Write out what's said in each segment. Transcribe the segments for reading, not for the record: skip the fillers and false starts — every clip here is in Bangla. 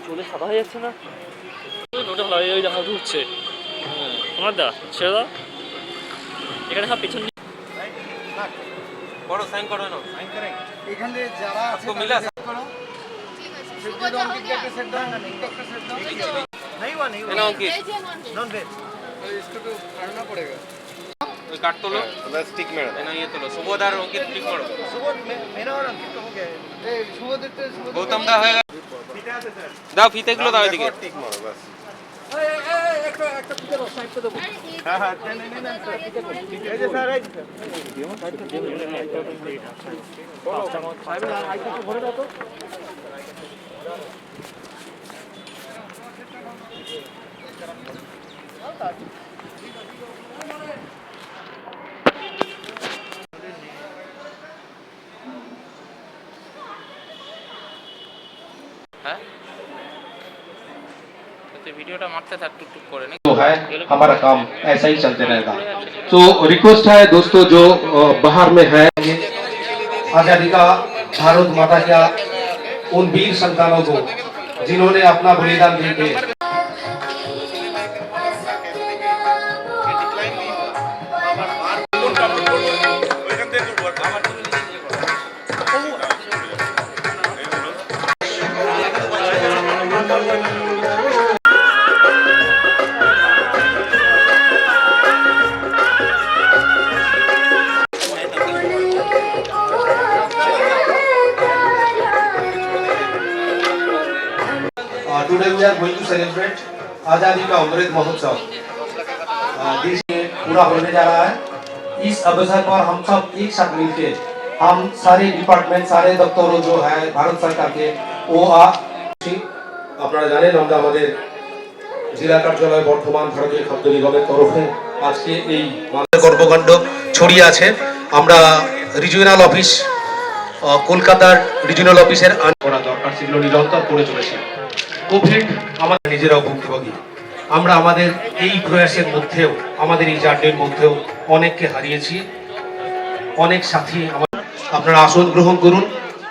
জলে সাদা হয়ে যাচ্ছে না, ওটা ভালো ওই দেখা ঢুকছে। তোমার দা ছেড়ে দাও, এখানে সব পেছন বড় সাইন করো না, সাইন করেন এখানে যারা আছে মিলা করো। ঠিক আছে সুগত हो गया सेट दाओ ना, एक डॉक्टर सेट दाओ नहीं हुआ नहीं हुआ नॉन वेज तो इसको तो काटना पड़ेगा। तो काट तो लो बस स्टिक में है ना, ये तो लो सुबोध और अंकित स्टिक करो। सुबोध मेरा और अंकित तो हो गया है। ए सुबोध गौतम दा होएगा फीता আছে স্যার দাও, ফিতে গুলো দাও এদিকে স্টিক মারো বাস। একটা ফিতে দাও সাইড করে দেবো। হ্যাঁ হ্যাঁ नहीं এই যে স্যার এই সাইড করে দেবো। বলো সাহেব আইটা ভরে দাও তো। है तो वीडियोটা মারতে থাক টুক করে नहीं तो है हमारा काम ऐसा ही चलते रहेगा। तो रिक्वेस्ट है दोस्तों जो बाहर में है, आजादी का भारत माता का उन वीर संतानों को जिन्होंने अपना बलिदान देके today we are going to celebrate आजादी का अमृत महोत्सव। देश में पूरा होने जा रहा है। इस अवसर पर हम सब एक साथ मिलके हम सारे डिपार्टमेंट सारे दफ्तरों जो है भारत सरकार के वो আপনারা জানেন আমরা আমাদের জেলা কার্যালয় বর্তমান ভারতীয় খাদ্য নিগমের তরফে আজকে এই কর্মকাণ্ড ছড়িয়ে আছে। আমরা রিজিওনাল অফিস কলকাতার রিজিওনাল অফিসের করা দরকার সেগুলো নিরন্তর করে চলেছে। কোভিড আমাদের নিজেরাও ভুক্তভোগী। আমরা আমাদের এই প্রয়াসের মধ্যেও আমাদের এই জার্নির মধ্যেও অনেককে হারিয়েছি, অনেক সাথী। আপনারা আসন গ্রহণ করুন।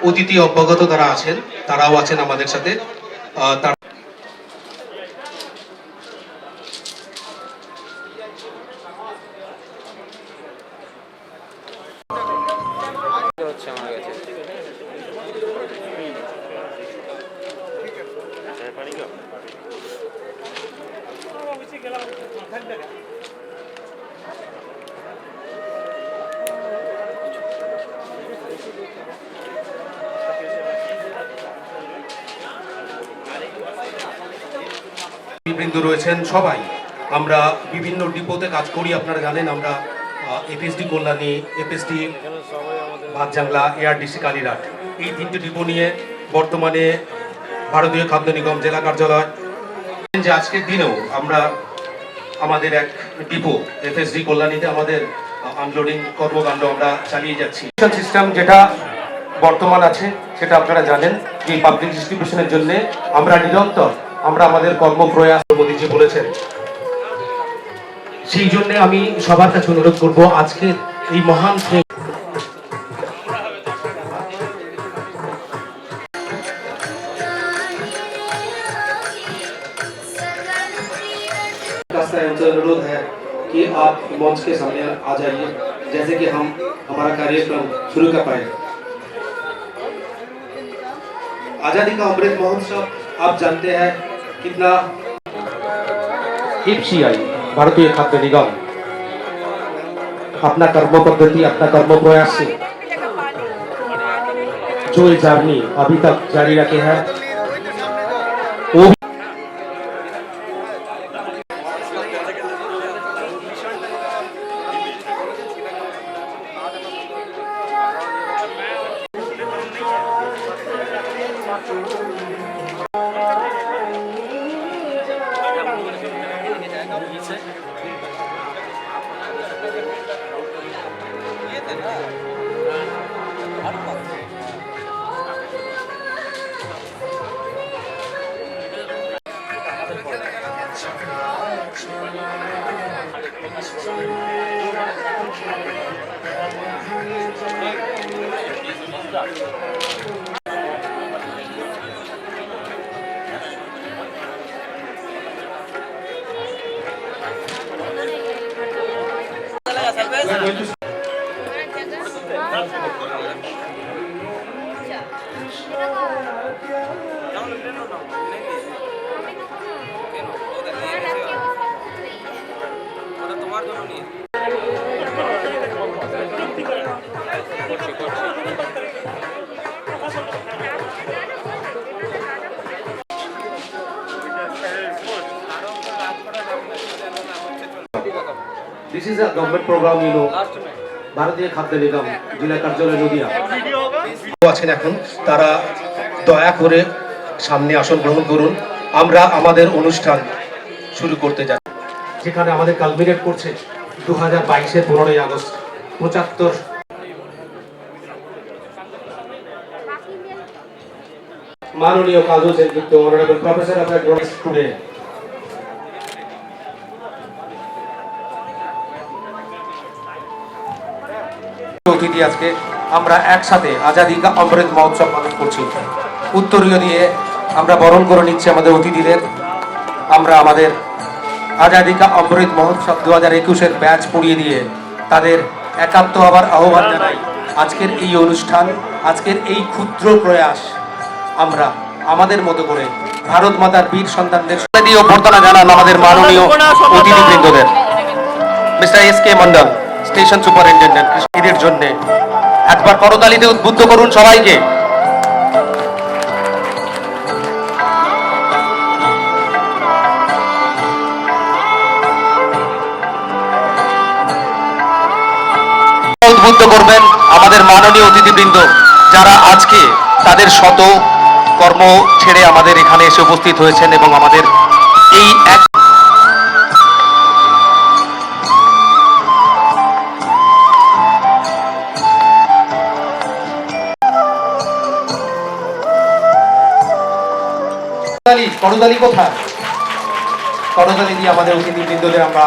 অতিথি অভ্যাগত যারা আছেন তারাও আছেন আমাদের সাথে। তার হচ্ছে আমার কাছে বৃন্দ রয়েছেন সবাই। আমরা বিভিন্ন ডিপোতে কাজ করি, আপনারা জানেন। আমরা এপিএসডি কল্যাণী, এপিএসডি ভাতজাংলা, এআরডিসি কালীরাট এই তিনটি ডিপো নিয়ে বর্তমানে ভারতীয় খাদ্য নিগম জেলা কার্যালয় যে আজকের দিনেও আমরা আমাদের এক ডিপো এপিএসডি কল্যাণীতে আমাদের আনলোডিং কর্মকাণ্ড আমরা চালিয়ে যাচ্ছি। সিস্টেম যেটা বর্তমান আছে সেটা আপনারা জানেন যে পাবলিক ডিস্ট্রিবিউশনের জন্য আমরা নিরন্তর আমরা আমাদের কর্মপ্রয়াস মোদীজি বলেছেন। সেই জন্য আমি সবার কাছে অনুরোধ করব আজকে এই মহান अनुरोध है कि आप मंच के सामने आ जाइए जैसे कि हम हमारा कार्यक्रम शुरू कर पाए। आजादी का अमृत महोत्सव आप जानते हैं कितना एफसीआई भारतीय खाद्य निगम अपना कर्म पद्धति अपना कर्म प्रयास से जो जर्नी अभी तक जारी रखे हैं वो This is a government program, you know. ভারতীয় খাদ্য নিগম জেলা কার্যালয় নদিয়া আছেন এখন, তারা দয়া করে সামনে আসন গ্রহণ করুন। আমরা আমাদের অনুষ্ঠান শুরু করতে যাচ্ছি, যেখানে আমাদের কালমিনেট করছে 2022-এর 15ই আগস্ট 75 মাননীয় Kajal Sengupta, honourable professor of agronomy student. অতিথি আজকে আমরা একসাথে আজাদী কা অমৃত মহোৎসব পালন করছি। উত্তরীয় দিয়ে আমরা বরণ করে নিচ্ছি আমাদের অতিথিদের। আমরা আমাদের আজাদী কা অমৃত মহোৎসব 2021-এর ব্যাচ পড়িয়ে দিয়ে তাদের একাত্ম হবার আহ্বান জানাই। আজকের এই অনুষ্ঠান, আজকের এই ক্ষুদ্র প্রয়াস আমরা আমাদের মতো করে ভারত মাতার বীর সন্তানদের দিয়ে অভ্যর্থনা জানান আমাদের মাননীয় অতিথিবৃন্দদের। Mister S K. Mondal, station superintendent, কৃষকদের জন্য একবার করতালিতে উদ্বুদ্ধ করুন সবাইকে। উদ্বুদ্ধ করবেন আমাদের মাননীয় অতিথিবৃন্দ, যারা আজকে তাদের শত কর্ম ছেড়ে আমাদের এখানে এসে উপস্থিত হয়েছেন এবং আমাদের এই এক করতালি কোথায়? করতালি দিয়ে আমাদের অতিথিবৃন্দদের আমরা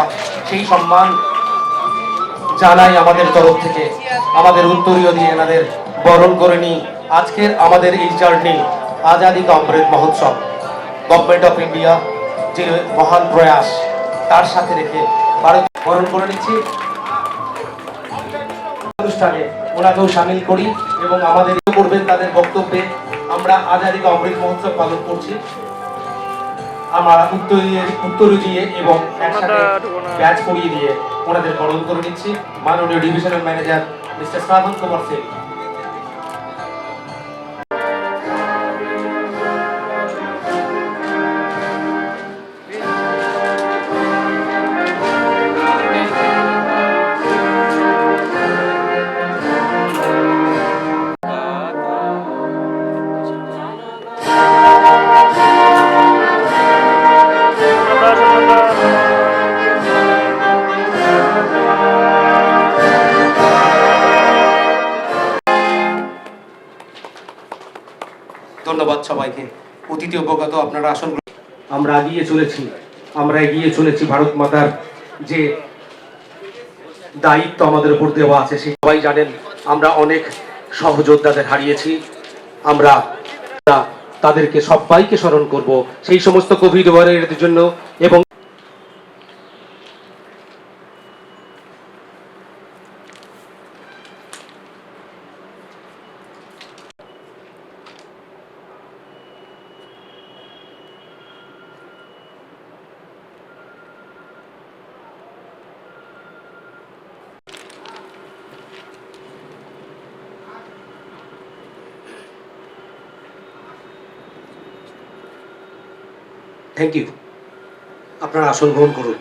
সেই সম্মান জানাই আমাদের তরফ থেকে। আমাদের উত্তরীয় দিয়ে এনাদের বরণ করে নিই। আজকের আমাদের এই জার্নি আজাদী কা Amrit Mahotsav, government of India যে মহান প্রয়াস, তার সাথে রেখে ভারত বরণ করে নিচ্ছি। অনুষ্ঠানে ওনাকেও সামিল করি এবং আমাদের করবেন তাদের বক্তব্যে। আমরা আজাদী কা অমৃত মহোৎসব পালন করছি। আমরা উত্তরীয় দিয়ে এবং একসাথে ব্যাচ পড়িয়ে দিয়ে ওনাদের বরণ করে নিচ্ছি। মাননীয় ডিভিশনাল ম্যানেজার মিস্টার শ্রাবণ কুমার সিং। ধন্যবাদ সবাইকে। অতিথি অবগত আপনারা আসন। আমরা এগিয়ে চলেছি ভারত মাতার যে দায়িত্ব আমাদের উপর দেওয়া আছে। সেই সবাই জানেন আমরা অনেক সহযোদ্ধাদের হারিয়েছি। আমরা তাদেরকে সবাইকে স্মরণ করব সেই সমস্ত কোভিড ওয়ারিয়রদের জন্য। এবং थैंक यू। अपना आसन ग्रहण करूँ।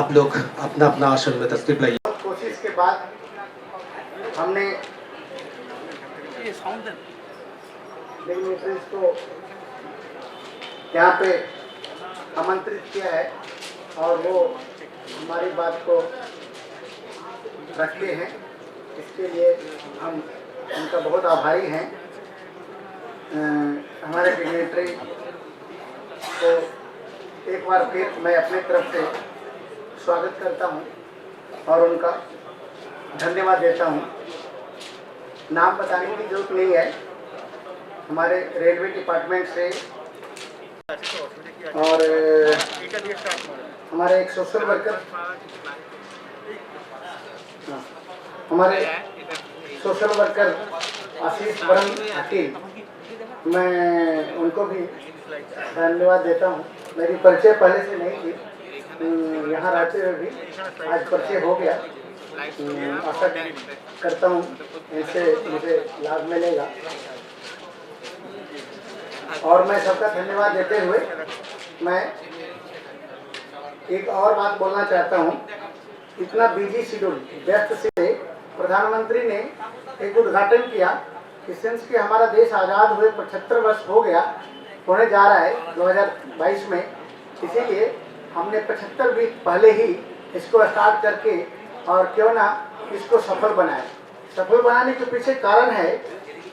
आप लोग अपना अपना आसन में तस्वीर लाइए। कोशिश के बाद हमने डिग्नेटरीज को यहाँ पे आमंत्रित किया है और वो हमारी बात को रखते हैं। इसके लिए हम उनका बहुत आभारी हैं। हमारे डिग्नेटरी तो एक बार फिर मैं अपने तरफ से स्वागत करता हूं और उनका धन्यवाद देता हूं। नाम बताने की जरूरत नहीं है, हमारे रेलवे डिपार्टमेंट से और हमारे एक सोशल वर्कर, आशीष वरन हकीम, मैं उनको भी धन्यवाद देता हूँ। मेरी परिचय पहले से नहीं थी, यहाँ रहते हुए भी आज परिचय हो गया। आशा करता हूँ इनसे मुझे लाभ मिलेगा और मैं सबका धन्यवाद देते हुए मैं एक और बात बोलना चाहता हूँ। इतना बिजी शेड्यूल व्यस्त से प्रधानमंत्री ने एक उद्घाटन किया कि सिंस कि हमारा देश आज़ाद हुए 75 वर्ष हो गया, होने जा रहा है 2022 में, इसीलिए हमने 75 वीक पहले ही इसको स्टार्ट करके और क्यों ना इसको सफल बनाए। सफल बनाने के पीछे कारण है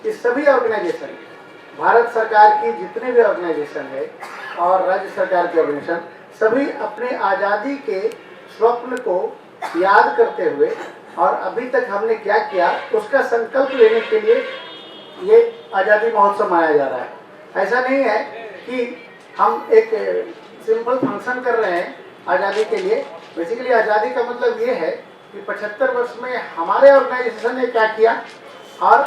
कि सभी ऑर्गेनाइजेशन, भारत सरकार की जितने भी ऑर्गेनाइजेशन है और राज्य सरकार के ऑर्गेनाइजेशन, सभी अपने आज़ादी के स्वप्न को याद करते हुए और अभी तक हमने क्या किया उसका संकल्प लेने के लिए ये आज़ादी महोत्सव मनाया जा रहा है। ऐसा नहीं है कि हम एक सिंपल फंक्शन कर रहे हैं आज़ादी के लिए। बेसिकली आज़ादी का मतलब ये है कि 75 वर्ष में हमारे ऑर्गेनाइजेशन ने क्या किया और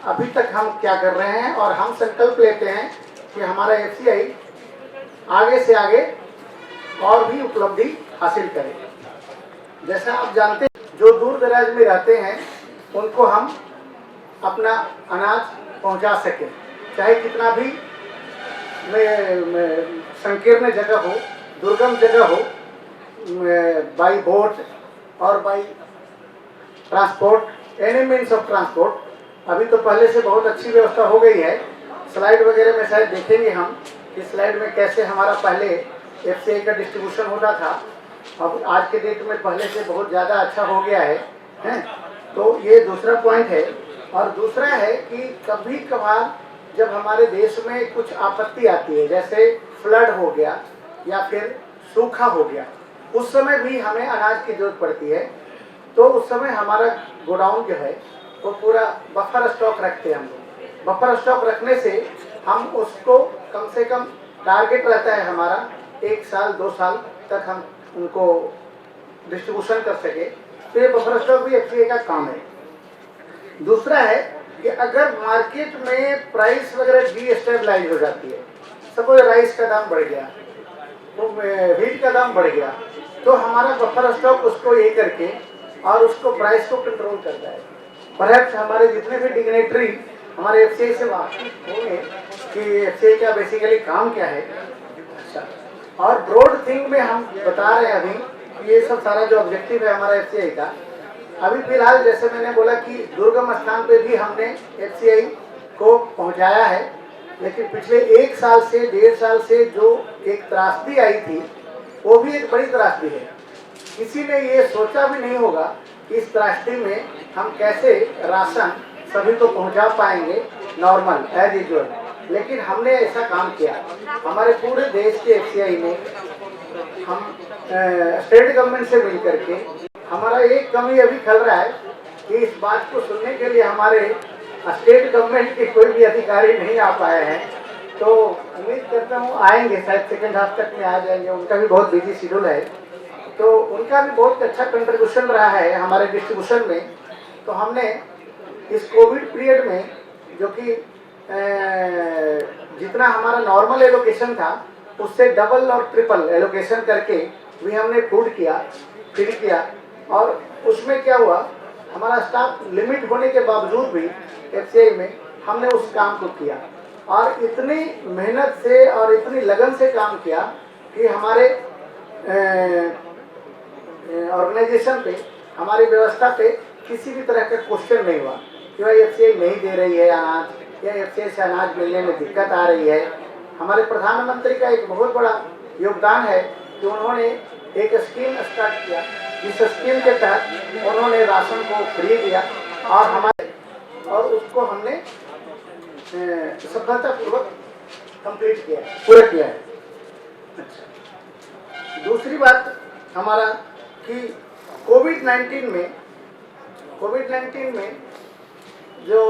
अभी तक हम क्या कर रहे हैं, और हम संकल्प लेते हैं कि हमारा FCI आगे से आगे और भी उपलब्धि हासिल करे। जैसा आप जानते हैं, जो दूर दराज में रहते हैं उनको हम अपना अनाज पहुंचा सकें, चाहे कितना भी संकीर्ण जगह हो, दुर्गम जगह हो, बाई बोट और by transport, any means of transport. अभी तो पहले से बहुत अच्छी व्यवस्था हो गई है। स्लाइड वगैरह में शायद देखेंगे हम कि स्लाइड में कैसे हमारा पहले FCI का डिस्ट्रीब्यूशन होता था, अब आज के डेट में पहले से बहुत ज़्यादा अच्छा हो गया है। तो ये दूसरा पॉइंट है। और दूसरा है कि कभी कभार जब हमारे देश में कुछ आपत्ति आती है, जैसे फ्लड हो गया या फिर सूखा हो गया, उस समय भी हमें अनाज की जरूरत पड़ती है। तो उस समय हमारा गोडाउन जो है वो पूरा बफर स्टॉक रखते हैं हम लोग। बफर स्टॉक रखने से हम उसको कम से कम टारगेट रहता है हमारा 1 साल 2 साल तक हम उनको डिस्ट्रीब्यूशन कर सके। तो ये बफर स्टॉक भी FCI का काम है। दूसरा है कि अगर मार्केट में प्राइस वगैरह डीस्टेबलाइज हो जाती है, सपोज राइस का दाम बढ़ गया, तो व्हीट का दाम बढ़ गया, तो हमारा बफर स्टॉक उसको ये करके और उसको प्राइस को कंट्रोल करता है। परहैप्स हमारे जितने भी डिग्नेटरी हमारे FCI से वाकिफ होंगे कि FCI का बेसिकली काम क्या है। अच्छा, और ब्रॉड थिंग में हम बता रहे हैं अभी कि ये सब सारा जो ऑब्जेक्टिव है हमारा FCI का, अभी फिलहाल जैसे मैंने बोला कि दुर्गम स्थान पे भी हमने FCI को पहुंचाया है। लेकिन पिछले 1 साल से 1.5 साल से जो एक त्रासदी आई थी, वो भी एक बड़ी त्रासदी है। किसी ने ये सोचा भी नहीं होगा कि इस त्रासदी में हम कैसे राशन सभी को पहुंचा पाएंगे नॉर्मल एज यूजुअल, लेकिन हमने ऐसा काम किया। हमारे पूरे देश के FCI में हम स्टेट गवर्नमेंट से मिल करके, हमारा एक कमी अभी खल रहा है कि इस बात को सुनने के लिए हमारे स्टेट गवर्नमेंट के कोई भी अधिकारी नहीं आ पाए हैं। तो उम्मीद करता हूँ आएंगे, शायद सेकंड हाफ तक में आ जाएंगे। उनका भी बहुत बिजी शेड्यूल है, तो उनका भी बहुत अच्छा कंट्रीब्यूशन रहा है हमारे डिस्ट्रीब्यूशन में। तो हमने इस कोविड पीरियड में, जो कि जितना हमारा नॉर्मल एलोकेशन था उससे डबल और ट्रिपल एलोकेशन करके भी हमने फूड किया, फ्री किया। और उसमें क्या हुआ, हमारा स्टाफ लिमिट होने के बावजूद भी FCI में हमने उस काम को किया और इतनी मेहनत से और इतनी लगन से काम किया कि हमारे ऑर्गेनाइजेशन पे, हमारी व्यवस्था पे किसी भी तरह का क्वेश्चन नहीं हुआ कि भाई FCI नहीं दे रही है अनाज या FCI से अनाज मिलने में दिक्कत आ रही है। हमारे प्रधानमंत्री का एक बहुत बड़ा योगदान है कि उन्होंने एक स्कीम स्टार्ट किया, जिस स्कीम के तहत उन्होंने राशन को फ्री दिया और उसको हमने सफलतापूर्वक कंप्लीट किया है, पूरा किया है। अच्छा, दूसरी बात, हमारा कि कोविड-19 में जो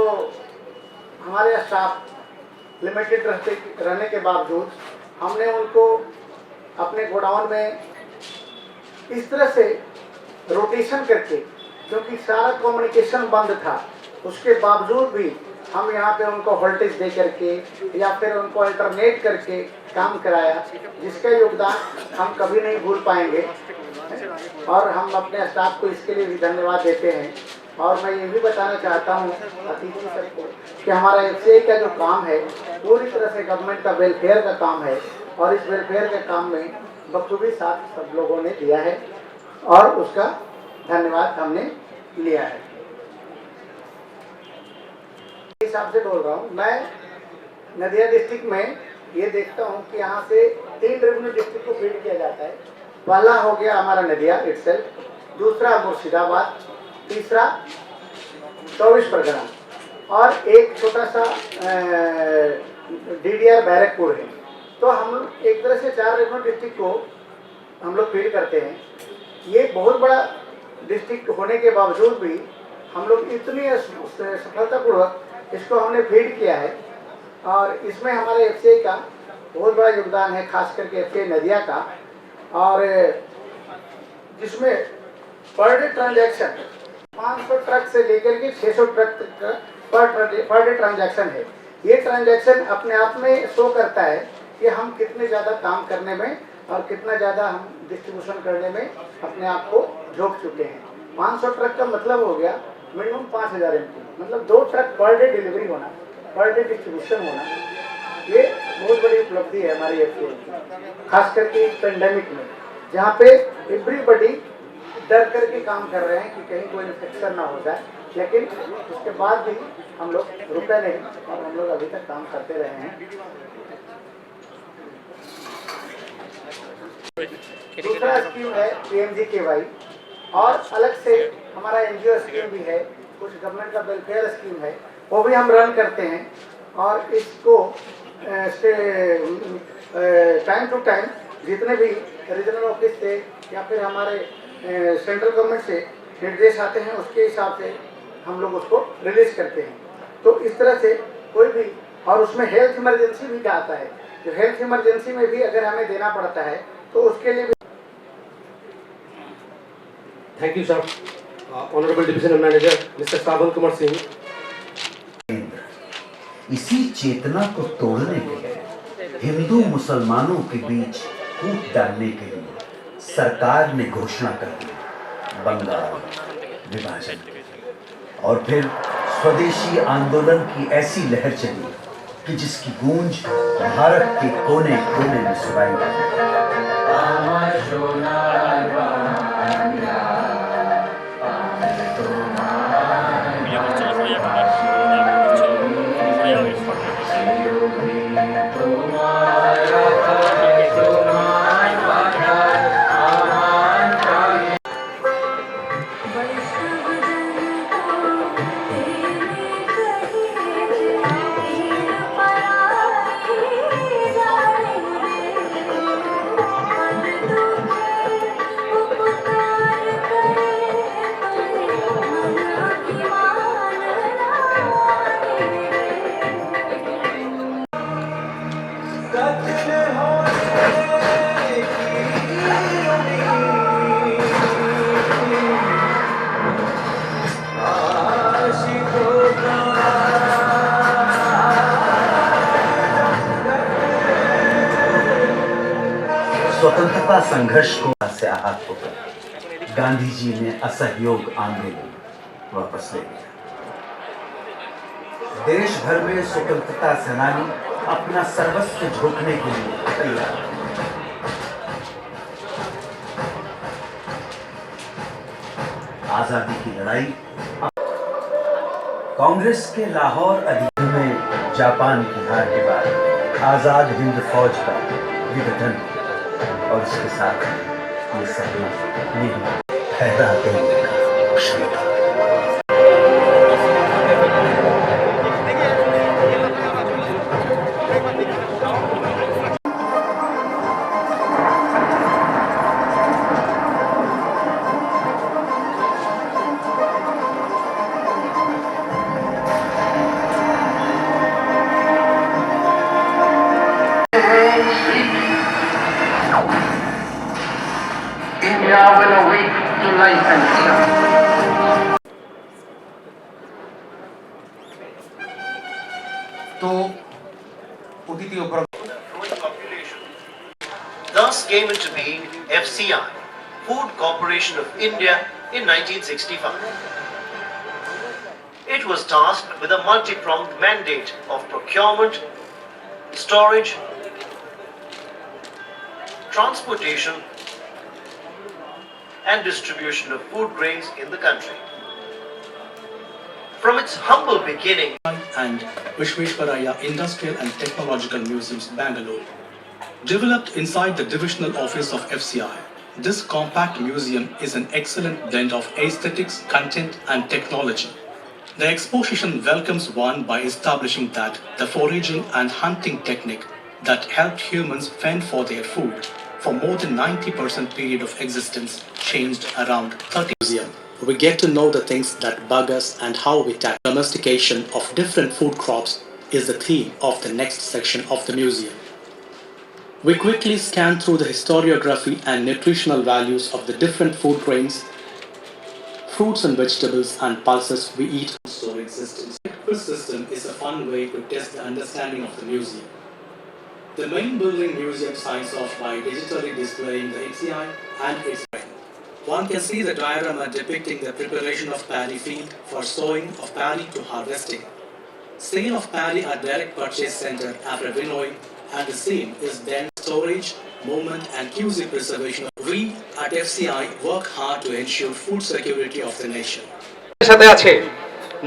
हमारे स्टाफ लिमिटेड रहने के बावजूद हमने उनको अपने गोडाउन में इस तरह से रोटेशन करके, क्योंकि सारा कम्युनिकेशन बंद था, उसके बावजूद भी हम यहाँ पे उनको वोल्टेज दे करके या फिर उनको अल्टरनेट करके काम कराया, जिसका योगदान हम कभी नहीं भूल पाएंगे और हम अपने स्टाफ को इसके लिए भी धन्यवाद देते हैं। और मैं ये भी बताना चाहता हूँ अतिथि सर को कि हमारा एफसीआई का जो काम है पूरी तरह से गवर्नमेंट का वेलफेयर का काम है और इस वेलफेयर के काम में बखूबी साथ सब लोगों ने दिया है और उसका धन्यवाद हमने लिया है। इस हिसाब से बोल रहा हूँ मैं, नदिया डिस्ट्रिक्ट में ये देखता हूँ कि यहाँ से 3 रेवेन्यू डिस्ट्रिक्ट को फीड किया जाता है। पहला हो गया हमारा नदिया इटसेल्फ, दूसरा मुर्शिदाबाद, तीसरा 24 परगना और एक छोटा सा DDR बैरकपुर है। तो हम एक तरह से 4 रेवेन्यू डिस्ट्रिक्ट को हम लोग फीड करते हैं। ये बहुत बड़ा डिस्ट्रिक्ट होने के बावजूद भी हम लोग इतनी सफलतापूर्वक इसको हमने फीड किया है और इसमें हमारे एफसीआई का बहुत बड़ा योगदान है, खास करके एफसीआई नदिया का, और जिसमें पर डे ट्रांजैक्शन 500 ट्रक से लेकर के 600 ट्रक तक पर डे ट्रांजैक्शन है। ये ट्रांजैक्शन अपने आप में शो करता है कि हम कितने ज़्यादा काम करने में और कितना ज़्यादा हम डिस्ट्रीब्यूशन करने में अपने आप को झोंक चुके हैं। 500 ट्रक का मतलब हो गया मिनिमम 5000 MT, मतलब 2 ट्रक पर डे डिलीवरी होना, पर डे डिस्ट्रीब्यूशन होना, ये बहुत बड़ी उपलब्धि है हमारी एफसीआई की, खास करके इस पेंडेमिक में जहाँ पे एवरीबडी डर करके काम कर रहे हैं कि कहीं कोई इन्फेक्शन ना हो जाए, लेकिन उसके बाद भी हम लोग रुके नहीं और हम लोग अभी तक काम करते रहे हैं। दूसरा स्कीम है PMGKY और अलग से हमारा NGO स्कीम भी है, कुछ गवर्नमेंट का वेलफेयर स्कीम है, वो भी हम रन करते हैं और इसको टाइम टू टाइम जितने भी रीजनल ऑफिस से या फिर हमारे सेंट्रल गवर्नमेंट से निर्देश आते हैं उसके हिसाब से हम लोग उसको रिलीज करते हैं। तो इस तरह से कोई भी, और उसमें हेल्थ इमरजेंसी भी आता है, जो हेल्थ इमरजेंसी में भी अगर हमें देना पड़ता है तो उसके लिए भी। Thank you sir. Honourable divisional manager mister Shravan Kumar Singh. इसी चेतना को तोड़ने के लिए, हिंदू मुसलमानों के बीच फूट डालने के लिए सरकार ने घोषणा कर दी बंगाल विभाजन, और फिर स्वदेशी आंदोलन की ऐसी लहर चली कि जिसकी गूंज भारत के कोने कोने में सुनाई दी। स्वतंत्रता संघर्ष को से आहत होकर गांधी जी ने असहयोग आंदोलन वापस ले लिया। देश भर में स्वतंत्रता सेनानी अपना सर्वस्व झोंकने के लिए तैयार। आजादी की लड़ाई। कांग्रेस के लाहौर अधिवेशन में जापान की हार के बाद आजाद हिंद फौज का विघटन और इसके साथ ये सपना नहीं फैला देने का क्षमता। India will awake to life and freedom. तो অতিথি ও Thus came into being FCI, Food Corporation of India, in 1965. It was tasked with a multi-pronged mandate of procurement, storage, transportation, and distribution of food grains in the country. From its humble beginning and Vishveshwaraya Industrial and Technological Museums, Bangalore. Developed inside the divisional office of FCI, this compact museum is an excellent blend of aesthetics, content, and technology. The exposition welcomes one by establishing that the foraging and hunting technique that helped humans fend for their food for more than 90% period of existence changed around 30 museum. We get to know the things that bug us and how we tackle domestication of different food crops is the theme of the next section of the museum. We quickly scan through the historiography and nutritional values of the different food grains, fruits and vegetables and pulses we eat. So existence. The quiz system is a fun way to test the understanding of the museum. The main building museum signs off by digitally displaying the FCI and its one can see the diorama depicting the preparation of paddy field for sowing of paddy to harvesting. Sale of paddy at direct purchase center after winnowing, and the same is then storage, movement and QC preservation. We at FCI work hard to ensure food security of the nation. সাথে আছে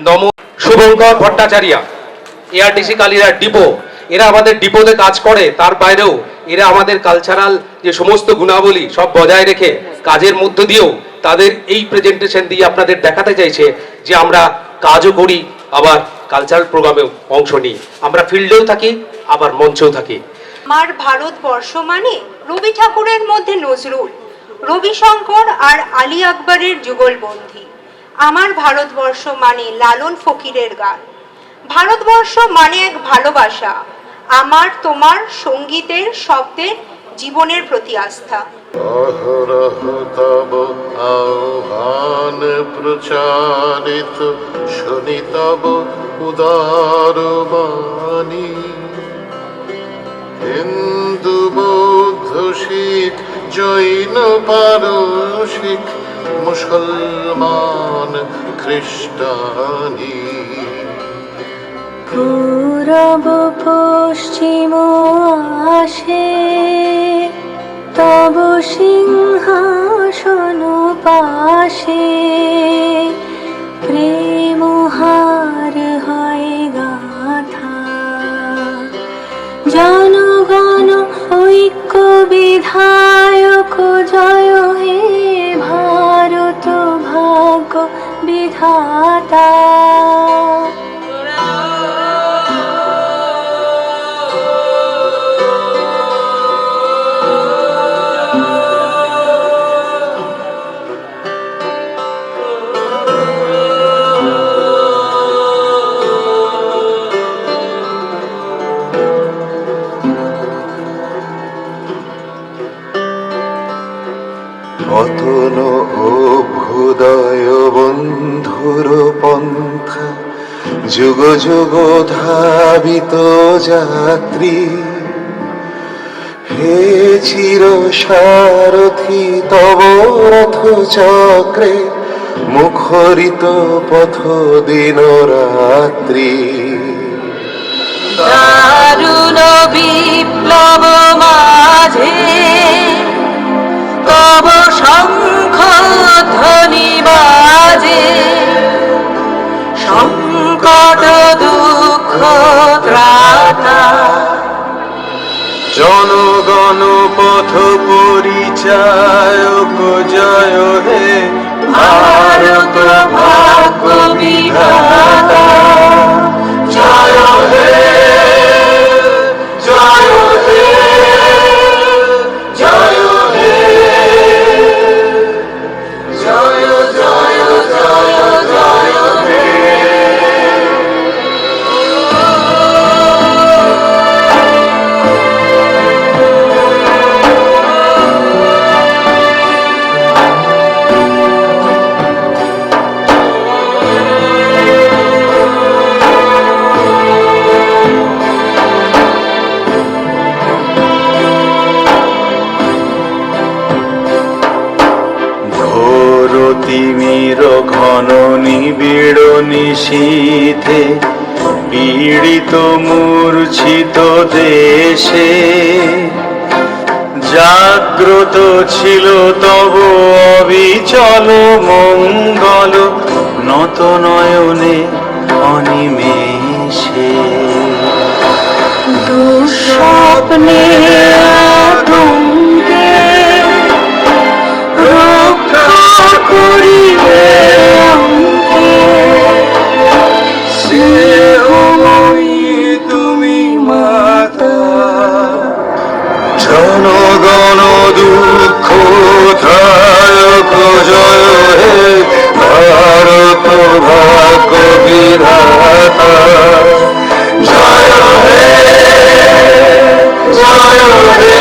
নম শুভঙ্কর ভট্টাচার্য, এআরটিসি কালিয়ার ডিপো। এরা আমাদের ডিপোতে কাজ করে, তার বাইরেও এরা আমাদের কালচারাল যে সমস্ত গুণাবলী সব বজায় রেখে কাজের মধ্য দিয়েও তাদের এই প্রেজেন্টেশন দিয়ে আপনাদের দেখাতে চাইছে যে আমরা কাজও করি, আবার কালচারাল প্রোগ্রামেও অংশ নিই। আমরা ফিল্ডেও থাকি, আবার মঞ্চেও থাকি। আমার ভারতবর্ষ মানে রবি ঠাকুরের মধ্যে নজরুল, রবিশঙ্কর আর আলী আকবরের যুগলবন্দী। আমার ভারতবর্ষ মানে লালন ফকিরের গান। ভারতবর্ষ মানে এক ভালোবাসা, আমার তোমার সঙ্গীতের শব্দের জীবনের প্রতি আস্থা। অহরহ তব আহ্বান প্রচারিত, শুনি তব উদার বাণী। হিন্দু বৌদ্ধ শিখ জৈন পারসিক, মুসলমান খ্রিস্টানি। পূরব পশ্চিম আসে তব সিংহাসন পাশে, প্রেম হার হয় গাথা। জনগণ ঐক্য বিধায়ক জয় হে ভারত ভাগ্য বিধাতা। অতন অভ্যুদয় বন্ধুর পন্থা, যুগ যুগ ধাবিত যাত্রী। হে চির সারথি তব রথ চক্রে, মুখরিত পথ দিন রাত্রি। দারুণ বিপ্লব মাঝে তব শঙ্খ ধ্বনি বাজে, সংকট দুঃখ ত্রাতা। জনগণ পথ পরিচায়ক জয় হে ভারত ভাগ্য বিধাতা। জয় হে জয় হে জয় হে জয় জয় জয় জয় হে। ঘন নিবিড় নিশীথে পীড়িত মূর্ছিত দেশে জাগ্রত ছিল তব অবিচল মঙ্গল নত নয়নে অনিমেষে দুঃস্বপ্নে আতঙ্কে রক্ষা করিবে অঙ্কে তুমি মাতা জনগণ দুঃখ ধায়ক জয় হে ভারত ভাগ্য বিধাতা জয় হে জয় হে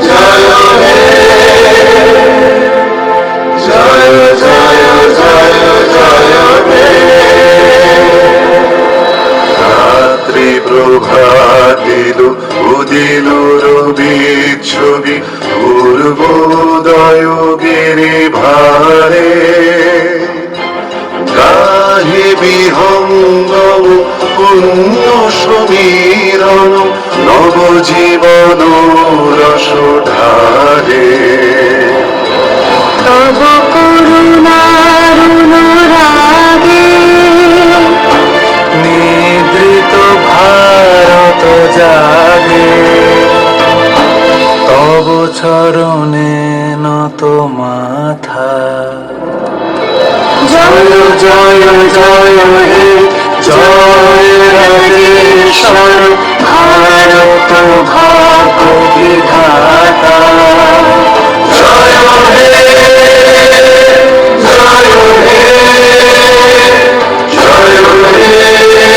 জয় হে জয় জয় জয় জয় হে রাত্রি প্রভাতিল উদিল রবি ছবি পূর্বোদয় গিরি ভারে গাহে বিহঙ্গম পুণ্য সমীরণ নবজীবন রস ঢারে তব করুণার অনুরাগে নিদ্রিত ভারত জাগে তব চরণে নত মাথা জয় জয় জয় হে জয় রাজেশ্বর ভারত ভাগ্য বিধাতা জয় হে জয় হে জয় হে জয় জয় জয় জয় হে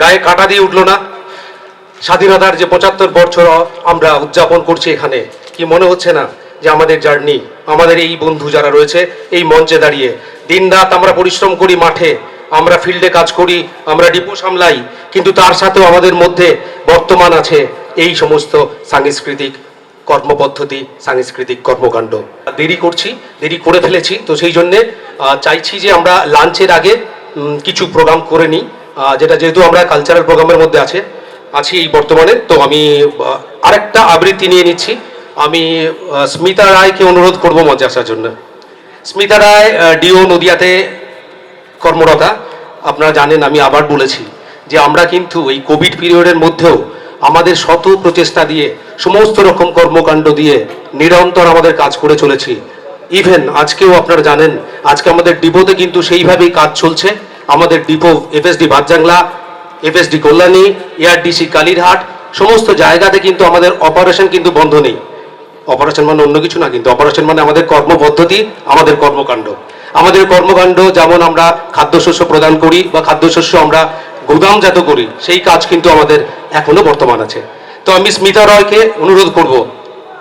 গায়ে কাঁটা দিয়ে উঠলো না? স্বাধীনতার যে 75 বছর আমরা উদযাপন করছি এখানে, কি মনে হচ্ছে না যে আমাদের জার্নি, আমাদের এই বন্ধু যারা রয়েছে এই মঞ্চে দাঁড়িয়ে দিনরাত আমরা পরিশ্রম করি, মাঠে আমরা ফিল্ডে কাজ করি, আমরা ডিপো সামলাই, কিন্তু তার সাথেও আমাদের মধ্যে বর্তমান আছে এই সমস্ত সাংস্কৃতিক কর্মপদ্ধতি, সাংস্কৃতিক কর্মকাণ্ড। দেরি করছি, দেরি করে ফেলেছি, তো সেই জন্যে চাইছি যে আমরা লাঞ্চের আগে কিছু প্রোগ্রাম করে নিই, যেহেতু আমরা কালচারাল প্রোগ্রামের মধ্যে আছি এই বর্তমানে। তো আমি আরেকটা আবৃত্তি নিয়ে নিচ্ছি। আমি স্মিতা রায়কে অনুরোধ করব মঞ্চে আসার জন্য। স্মিতা রায় ডিও নদিয়াতে কর্মরতা। আপনারা জানেন, আমি আবার বলেছি যে আমরা কিন্তু এই কোভিড পিরিয়ডের মধ্যেও আমাদের শত প্রচেষ্টা দিয়ে, সমস্ত রকম কর্মকাণ্ড দিয়ে নিরন্তর আমাদের কাজ করে চলেছি। ইভেন আজকেও আপনারা জানেন, আজকে আমাদের ডিপোতে কিন্তু সেইভাবেই কাজ চলছে। আমাদের depot FSD Badjangla, FSD Kalyani, ARDC Kalirhat, সমস্ত জায়গাতে কিন্তু আমাদের অপারেশন কিন্তু বন্ধ নেই। অপারেশন মানে অন্য কিছু না, কিন্তু অপারেশন মানে আমাদের কর্মপদ্ধতি, আমাদের কর্মকাণ্ড। আমাদের কর্মকাণ্ড যেমন আমরা খাদ্যশস্য প্রদান করি বা খাদ্যশস্য আমরা গুদামজাত করি, সেই কাজ কিন্তু আমাদের এখনো বর্তমান আছে। তো আমি স্মিতা রয়কে অনুরোধ করব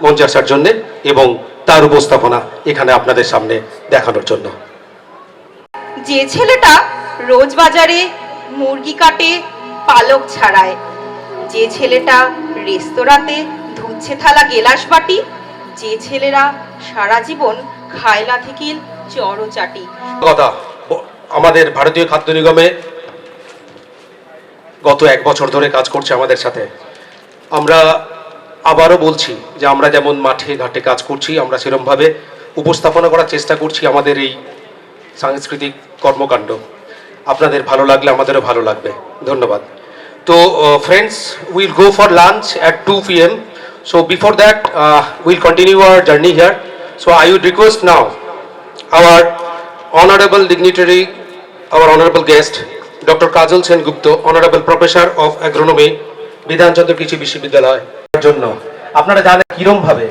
মঞ্চে আসার জন্যে এবং তার উপস্থাপনা এখানে আপনাদের সামনে দেখানোর জন্য। যে ছেলেটা রোজ বাজারে মুরগি কাটে পালক ছাড়ায়, যে ছেলেটা রেস্তোরাঁতে ধুচ্ছে থালা গেলাস বাটি, যে ছেলেরা সারা জীবন খায় লাথিকিল চড়চাটি। কথা আমাদের ভারতীয় খাদ্য নিগমে গত 1 বছর ধরে কাজ করছে আমাদের সাথে। আমরা আবারও বলছি যে আমরা যেমন মাঠে ঘাটে কাজ করছি, আমরা সেরকমভাবে উপস্থাপনা করার চেষ্টা করছি আমাদের এই সাংস্কৃতিক কর্মকাণ্ড। আপনাদের ভালো লাগলে আমাদেরও ভালো লাগবে। ধন্যবাদ। তো friends, we'll go for lunch at 2 p.m. So before that, we'll continue our journey here. So I would request now our honorable dignitary, our honorable guest, Dr. Kajal Sen Gupta, honorable professor of agronomy, Bidhan Chandra কৃষি বিশ্ববিদ্যালয় জন্য। আপনারা জানেন কিরম ভাবে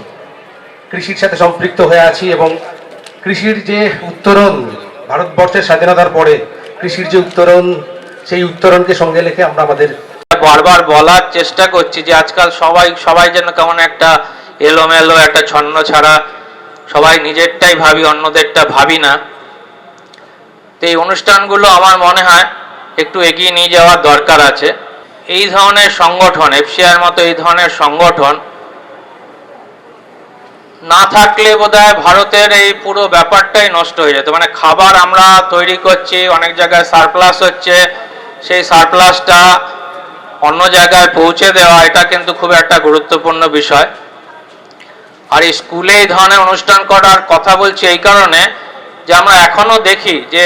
কৃষির সাথে সম্পৃক্ত হয়ে আছি এবং কৃষির যে উত্তরণ, ভারতবর্ষের স্বাধীনতার পরে কৃষির যে উত্তরণ, সেই উত্তরণকে সঙ্গে রেখে আমরা আমাদের বারবার বলার চেষ্টা করছি যে আজকাল সবাই যেন কেমন একটা এলোমেলো একটা ছন্ন ছাড়া, সবাই নিজেরটাই ভাবি, অন্যদেরটা ভাবি না। তো এই অনুষ্ঠানগুলো আমার মনে হয় একটু এগিয়ে নিয়ে যাওয়ার দরকার আছে। এই ধরনের সংগঠন, এফসিআইয়ের মতো এই ধরনের সংগঠন না থাকলে বোধহয় ভারতের এই পুরো ব্যাপারটাই নষ্ট হয়ে যেত। মানে খাবার আমরা তৈরি করছি, অনেক জায়গায় সারপ্লাস হচ্ছে, সেই সারপ্লাসটা অন্য জায়গায় পৌঁছে দেওয়া, এটা কিন্তু খুব একটা গুরুত্বপূর্ণ বিষয়। আর এই স্কুলে এই ধরনের অনুষ্ঠান করার কথা বলছি এই কারণে যে আমরা এখনো দেখি যে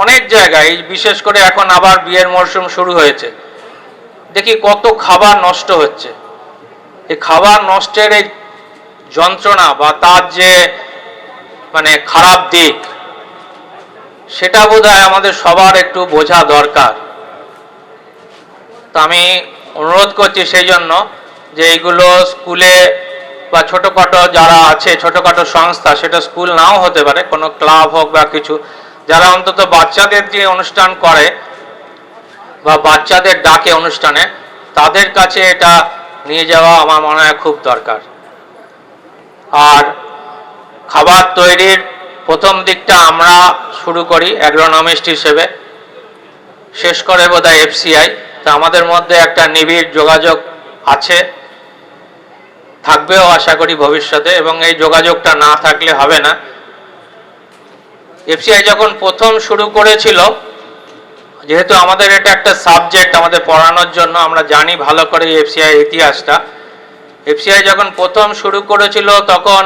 অনেক জায়গায়, বিশেষ করে এখন আবার বিয়ের মরশুম শুরু হয়েছে, দেখি কত খাবার নষ্ট হচ্ছে। এই খাবার নষ্টের এই যন্ত্রণা বা তার যে মানে খারাপ দিক, সেটা বোধহয় আমাদের সবার একটু বোঝা দরকার। তো আমি অনুরোধ করছি সেই জন্য যে এইগুলো স্কুলে বা ছোটোখাটো যারা আছে, ছোটোখাটো সংস্থা, সেটা স্কুল নাও হতে পারে, কোনো ক্লাব হোক বা কিছু, যারা অন্তত বাচ্চাদের যে অনুষ্ঠান করে বা বাচ্চাদের ডাকে অনুষ্ঠানে, তাদের কাছে এটা নিয়ে যাওয়া আমার মনে হয় খুব দরকার। আর খাবার তৈরির প্রথম দিকটা আমরা শুরু করি অ্যাগ্রোনমিস্ট হিসেবে, শেষ করে বোধহয় এফসিআই। তা আমাদের মধ্যে একটা নিবিড় যোগাযোগ আছে, থাকবেও আশা করি ভবিষ্যতে, এবং এই যোগাযোগটা না থাকলে হবে না। এফসিআই যখন প্রথম শুরু করেছিল, যেহেতু আমাদের এটা একটা সাবজেক্ট আমাদের পড়ানোর জন্য, আমরা জানি ভালো করে এফসিআই ইতিহাসটা। এফসিআই যখন প্রথম শুরু করেছিল তখন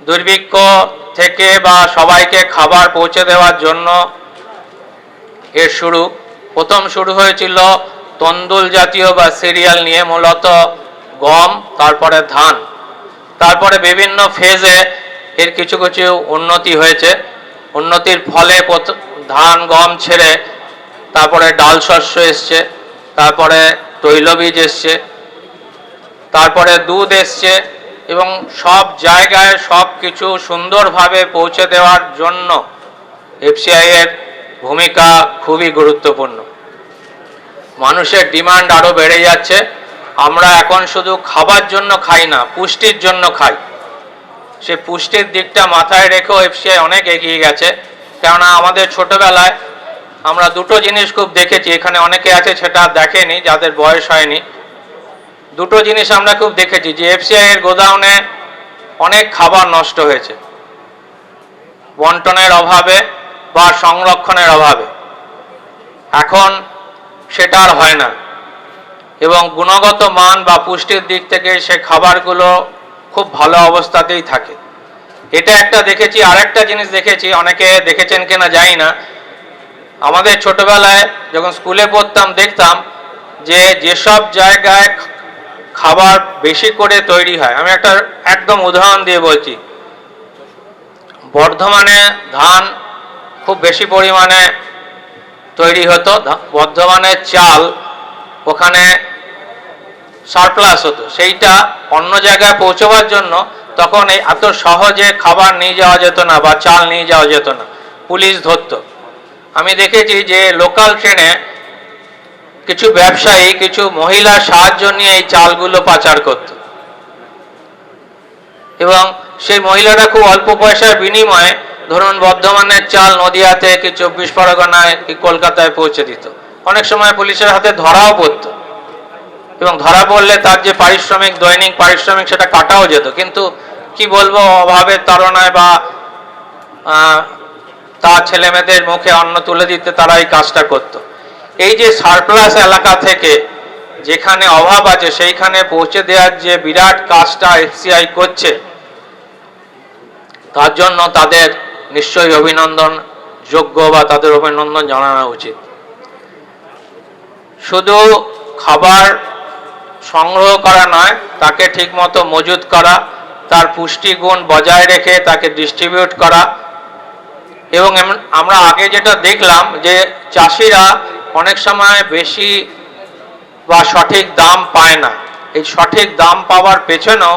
দুর্ভিক্ষ থেকে বা সবাইকে খাবার পৌঁছে দেওয়ার জন্য এর প্রথম শুরু হয়েছিল তন্দুল জাতীয় বা সিরিয়াল নিয়ে, মূলত গম, তারপরে ধান, তারপরে বিভিন্ন ফেজে এর কিছু কিছু উন্নতি হয়েছে। উন্নতির ফলে ধান গম ছেড়ে তারপরে ডাল শস্য এসছে, তারপরে তৈলবীজ এসছে, তারপরে দুধ এসছে, এবং সব জায়গায় সব কিছু সুন্দরভাবে পৌঁছে দেওয়ার জন্য এফসিআই এর ভূমিকা খুবই গুরুত্বপূর্ণ। মানুষের ডিমান্ড আরও বেড়ে যাচ্ছে। আমরা এখন শুধু খাবার জন্য খাই না, পুষ্টির জন্য খাই। সে পুষ্টির দিকটা মাথায় রেখেও এফসিআই অনেক এগিয়ে গেছে। কেননা আমাদের ছোটবেলায় আমরা দুটো জিনিস খুব দেখেছি, এখানে অনেকে আছে সেটা দেখেনি, যাদের বয়স হয়নি। দুটো জিনিস আমরা খুব দেখেছি, যে এফসিআই এর গোডাউনে অনেক খাবার নষ্ট হয়েছে বন্টনের অভাবে বা সংরক্ষণের অভাবে। এখন সেটা আর হয় না, এবং গুণগত মান বা পুষ্টির দিক থেকে সে খাবারগুলো খুব ভালো অবস্থাতেই থাকে। এটা একটা দেখেছি। আরেকটা জিনিস দেখেছি, অনেকে দেখেছেন কিনা জানি না, আমাদের ছোটবেলায় যখন স্কুলে পড়তাম দেখতাম যে যেসব জায়গায় খাবার বেশি করে তৈরি হয়, আমি একটা একদম উদাহরণ দিয়ে বলছি, বর্ধমানে ধান খুব বেশি পরিমাণে তৈরি হতো, বর্ধমানের চাল ওখানে সারপ্লাস হতো, সেইটা অন্য জায়গায় পৌঁছবার জন্য তখন এই এত সহজে খাবার নিয়ে যাওয়া যেত না বা চাল নিয়ে যাওয়া যেত না, পুলিশ ধরতো। আমি দেখেছি যে লোকাল ট্রেনে কিছু ব্যবসায়ী, কিছু মহিলার সাহায্য নিয়ে এই চালগুলো পাচার করত, এবং সেই মহিলারা খুব অল্প পয়সার বিনিময়ে ধরুন বর্ধমানের চাল নদিয়াতে কি 24 পরগনায় কি কলকাতায় পৌঁছে দিত। অনেক সময় পুলিশের হাতে ধরাও পড়তো, এবং ধরা পড়লে তার যে পারিশ্রমিক, দৈনিক পারিশ্রমিক, সেটা কাটাও যেত। কিন্তু কি বলবো, অভাবের তাড়নায় বা তার ছেলেমেয়েদের মুখে অন্ন তুলে দিতে তারা এই কাজটা করত। এই যে সারপ্লাস এলাকা থেকে যেখানে অভাব আছে সেইখানে পৌঁছে দেওয়ার যে বিরাট কাজটা এফসিআই করছে, তার জন্য তাদের নিশ্চয়ই অভিনন্দন যোগ্য বা তাদের অভিনন্দন জানানো উচিত। শুধু খাবার সংগ্রহ করা নয়, তাকে ঠিকমতো মজুত করা, তার পুষ্টিগুণ বজায় রেখে তাকে ডিস্ট্রিবিউট করা। এবং আমরা আগে যেটা দেখলাম যে চাষিরা অনেক সময় বেশি বা সঠিক দাম পায় না, এই সঠিক দাম পাওয়ার পেছনেও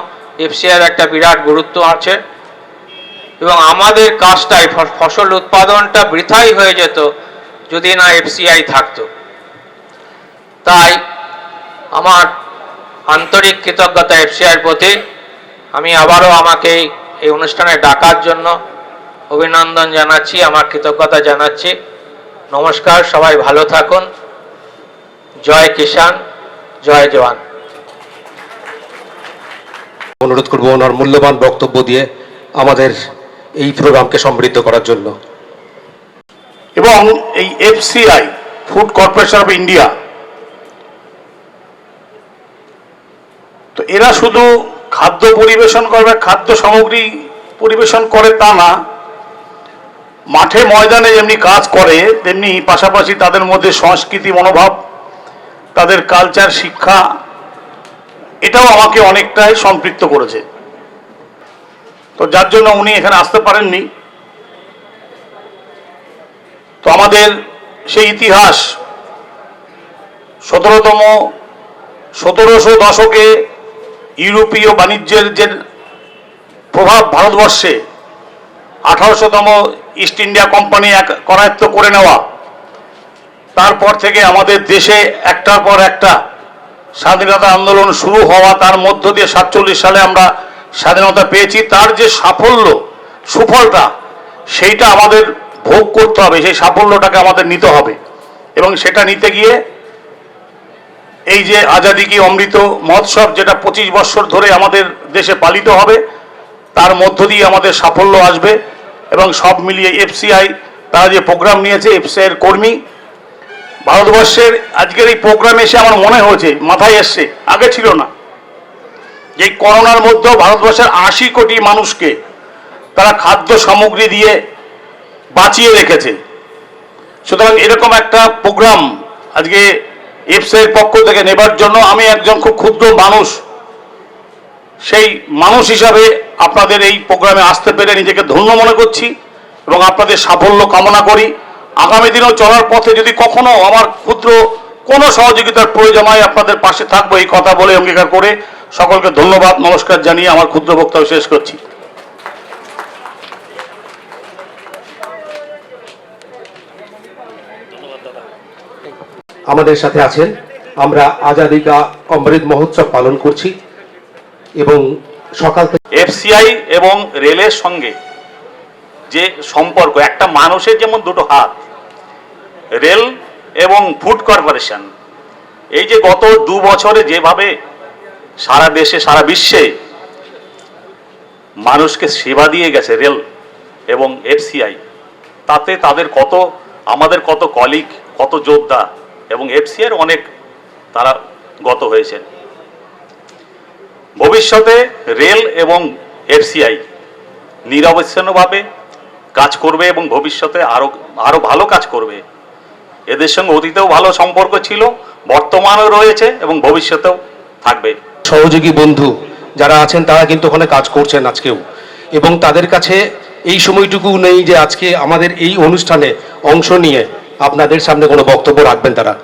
এফসিআই এর একটা বিরাট গুরুত্ব আছে। এবং আমাদের কাজটাই, ফসল উৎপাদনটা বৃথাই হয়ে যেত যদি না এফসিআই থাকতো। তাই আমার আন্তরিক কৃতজ্ঞতা এফসিআইয়ের প্রতি। আমি আবারও আমাকে এই অনুষ্ঠানে ডাকার জন্য অভিনন্দন জানাচ্ছি, আমার কৃতজ্ঞতা জানাচ্ছি। নমস্কার, সবাই ভালো থাকুন। জয় কিষাণ, জয় জওয়ান। অনুরোধ করব ওনার মূল্যবান বক্তব্য দিয়ে আমাদের এই প্রোগ্রামকে সমৃদ্ধ করার জন্য। এবং এই FCI, food corporation of India, তো এরা শুধু খাদ্য পরিবেশন করবে, খাদ্য সামগ্রী পরিবেশন করে তা না, মাঠে ময়দানে যেমনি কাজ করে তেমনি পাশাপাশি তাদের মধ্যে সংস্কৃতি মনোভাব, তাদের কালচার, শিক্ষা, এটাও আমাকে অনেকটাই সম্পৃক্ত করেছে। তো যার জন্য উনি এখানে আসতে পারেননি। তো আমাদের সেই ইতিহাস 17শো দশকে ইউরোপীয় বাণিজ্যের যে প্রভাব ভারতবর্ষে, 1800তম ইস্ট ইন্ডিয়া কোম্পানি করায়ত্ত করে নেওয়া, তারপর থেকে আমাদের দেশে একটার পর একটা স্বাধীনতা আন্দোলন শুরু হওয়া, তার মধ্য দিয়ে 47 সালে আমরা স্বাধীনতা পেয়েছি। তার যে সাফল্য, সুফলটা, সেইটা আমাদের ভোগ করতে হবে, সেই সাফল্যটাকে আমাদের নিতে হবে। এবং সেটা নিতে গিয়ে এই যে আজাদি কি অমৃত মহোৎসব, যেটা 25 বছর ধরে আমাদের দেশে পালিত হবে, তার মধ্য দিয়ে আমাদের সাফল্য আসবে। এবং সব মিলিয়ে এফসিআই তারা যে প্রোগ্রাম নিয়েছে, এফসিআইয়ের কর্মী, ভারতবর্ষের আজকের এই প্রোগ্রামে এসে আমার মনে হয়েছে, মাথায় এসছে, আগে ছিল না, যে করোনার মধ্যেও ভারতবর্ষের 80 কোটি মানুষকে তারা খাদ্য সামগ্রী দিয়ে বাঁচিয়ে রেখেছে। সুতরাং এরকম একটা প্রোগ্রাম আজকে এফসিআইয়ের পক্ষ থেকে নেবার জন্য আমি একজন খুব ক্ষুদ্র মানুষ, সেই মানুষ হিসাবে আপনাদের এই প্রোগ্রামে আসতে পেরে নিজেকে ধন্য মনে করছি এবং আপনাদের সাফল্য কামনা করি। আগামী দিনেও চলার পথে যদি কখনো আমার ক্ষুদ্র কোনো সহযোগিতার প্রয়োজন হয়, আপনাদের পাশে থাকবো, এই কথা বলে অঙ্গীকার করে সকলকে ধন্যবাদ, নমস্কার জানিয়ে আমার ক্ষুদ্র বক্তব্য শেষ করছি। আমাদের সাথে আছেন, আমরা আজাদি কা অমৃত মহোৎসব পালন করছি এবং সকাল থেকে এফসিআই এবং রেলের সঙ্গে যে সম্পর্ক, একটা মানুষের যেমন দুটো হাত, রেল এবং ফুড কর্পোরেশন, এই যে গত 2 বছরে যেভাবে সারা দেশে সারা বিশ্বে মানুষকে সেবা দিয়ে গেছে রেল এবং এফসিআই, তাতে তাদের কত, আমাদের কত কলিগ, কত যোদ্ধা এবং এফসিআইয়ের অনেক তারা গত হয়েছেন। ভবিষ্যতে রেল এবং এফসিআই নিরবচ্ছিন্নভাবে কাজ করবে এবং ভবিষ্যতে আরো ভালো কাজ করবে। এদের সঙ্গে অতীতেও ভালো সম্পর্ক ছিল, বর্তমানেও রয়েছে এবং ভবিষ্যতেও থাকবে। সহযোগী বন্ধু যারা আছেন তারা কিন্তু ওখানে কাজ করছেন আজকেও, এবং তাদের কাছে এই সময়টুকু নেই যে আজকে আমাদের এই অনুষ্ঠানে অংশ নিয়ে আপনাদের সামনে কোনো বক্তব্য রাখবেন তারা।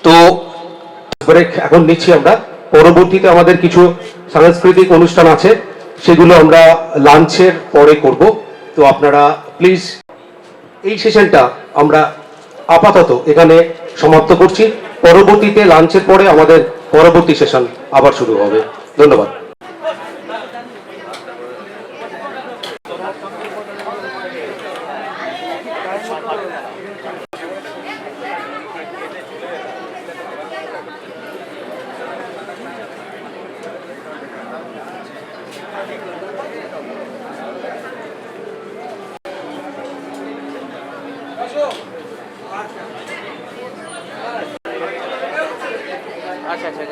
তো ব্রেক এখন নিচ্ছি আমরা, পরবর্তীতে আমাদের কিছু সাংস্কৃতিক অনুষ্ঠান আছে, সেগুলো আমরা লাঞ্চের পরে করব। তো আপনারা প্লিজ এই সেশনটা আমরা আপাতত এখানে সমাপ্ত করছি। পরবর্তীতে লাঞ্চের পরে আমাদের পরবর্তী সেশন আবার শুরু হবে। ধন্যবাদ। আচ্ছা আচ্ছা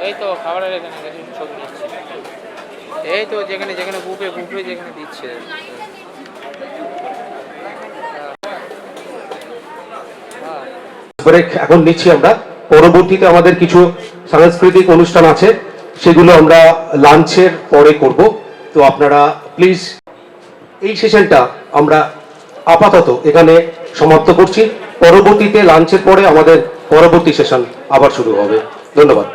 এই তো খাবারের এখানে ছবি নিচ্ছি, এই তো যেখানে যেখানে বুফে যেখানে দিচ্ছে। ব্রেক এখন নিচ্ছি আমরা। পরবর্তীতে আমাদের কিছু সাংস্কৃতিক অনুষ্ঠান আছে, সেগুলো আমরা লাঞ্চের পরে করব। তো আপনারা প্লিজ এই সেশনটা আমরা আপাতত এখানে সমাপ্ত করছি। পরবর্তীতে লাঞ্চের পরে আমাদের পরবর্তী সেশন আবার শুরু হবে। ধন্যবাদ।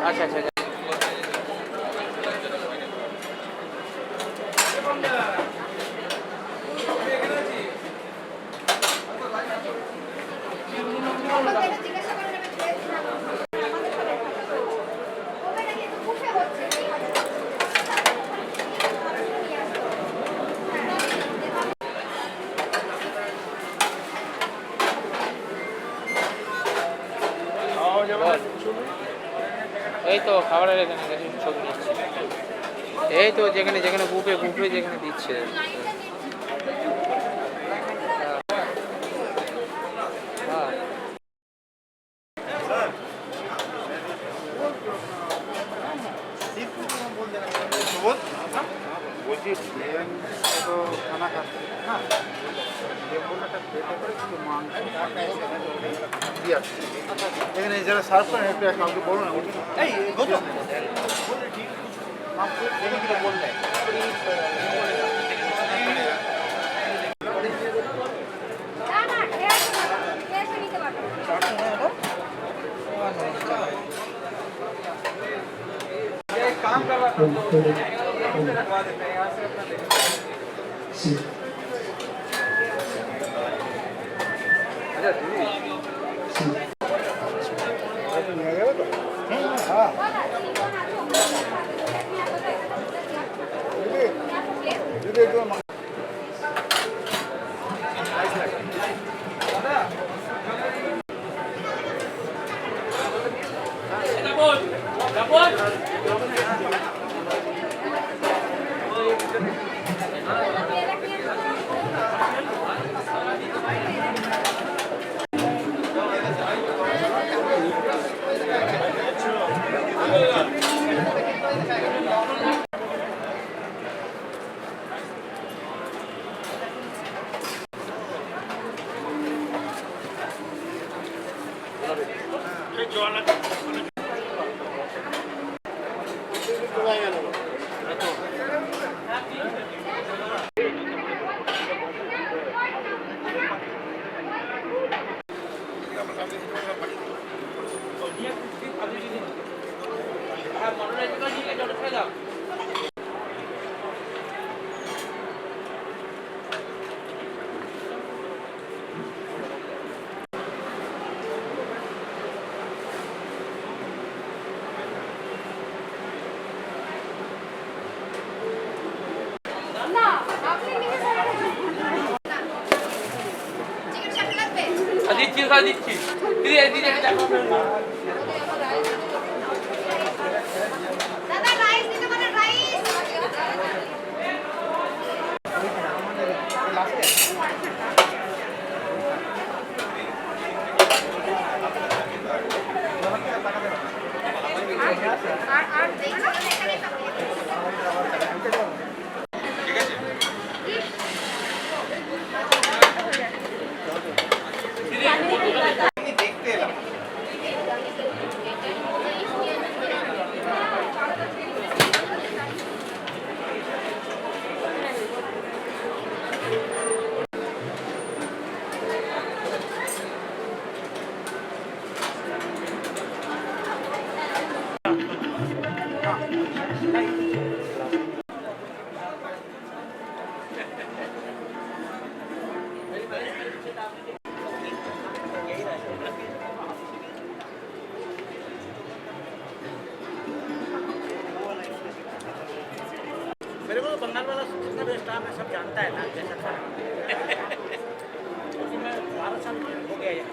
আচ্ছা আচ্ছা এই তো খাবারের এখানে কিছু ছবি নিচ্ছি, এই তো যেখানে যেখানে বুফে বুফে যেখানে দিচ্ছে। এখানে যারা সার্ভ করেন একটু কাউকে বলুন না, এই গৌতম বললে काम कर रहा था रखवा देते हैं यहाँ से अपना দিচ্ছি मेरे को तो बंगाल वाला जितना भी स्टाफ है सब जानता है ना जैसा था क्योंकि मैं 12 साल हो गया यहाँ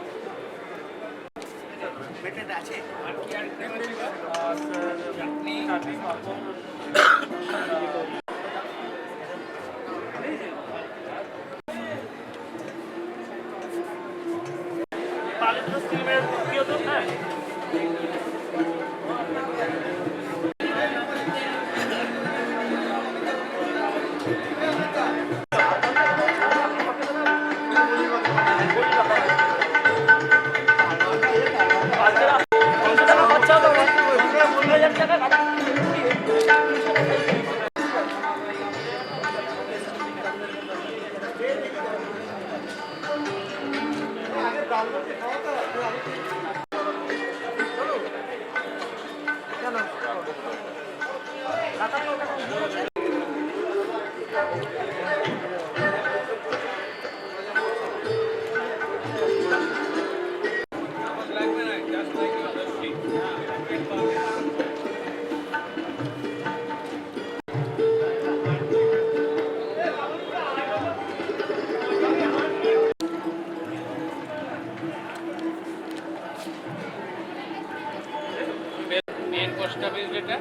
মেন পোস্ট অফিস যেটা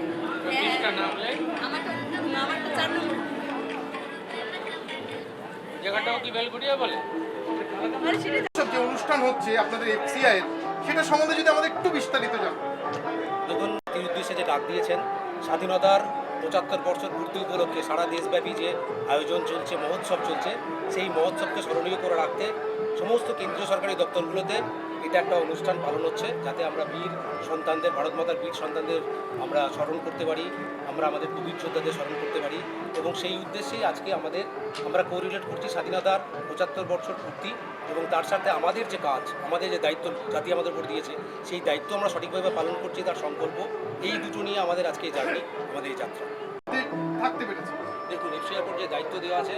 অফিসটা নামলে জায়গাটাও কি বেলগুড়িয়া বলে? যে অনুষ্ঠান হচ্ছে আপনাদের এফসিআই এর, সেটা সম্বন্ধে যদি আমাদের একটু বিস্তারিত জানো। দেখুন, এই উদ্দেশ্যে যে ডাক দিয়েছেন, স্বাধীনতার 75 বছর পূর্তি উপলক্ষে সারা দেশব্যাপী যে আয়োজন চলছে, মহোৎসব চলছে, সেই মহোৎসবকে স্মরণীয় করে রাখতে সমস্ত কেন্দ্রীয় সরকারি দপ্তরগুলোতে এটা একটা অনুষ্ঠান পালন হচ্ছে, যাতে আমরা বীর সন্তানদের, ভারত মাতার বীর সন্তানদের আমরা স্মরণ করতে পারি, আমরা আমাদের বীর যোদ্ধাদের স্মরণ করতে পারি। এবং সেই উদ্দেশ্যেই আজকে আমরা কোরিলেট করছি স্বাধীনতার 75 বছর পূর্তি এবং তার সাথে আমাদের যে কাজ, আমাদের যে দায়িত্ব জাতি আমাদের উপর দিয়েছে, সেই দায়িত্ব আমরা সঠিকভাবে পালন করছি, তার সংকল্প, এই দুটো নিয়ে আমাদের আজকে এই জার্নি, আমাদের এই যাত্রা। থাকতে পেরেছে। দেখুন, এফসিআইয়ের উপর যে দায়িত্ব দেওয়া আছে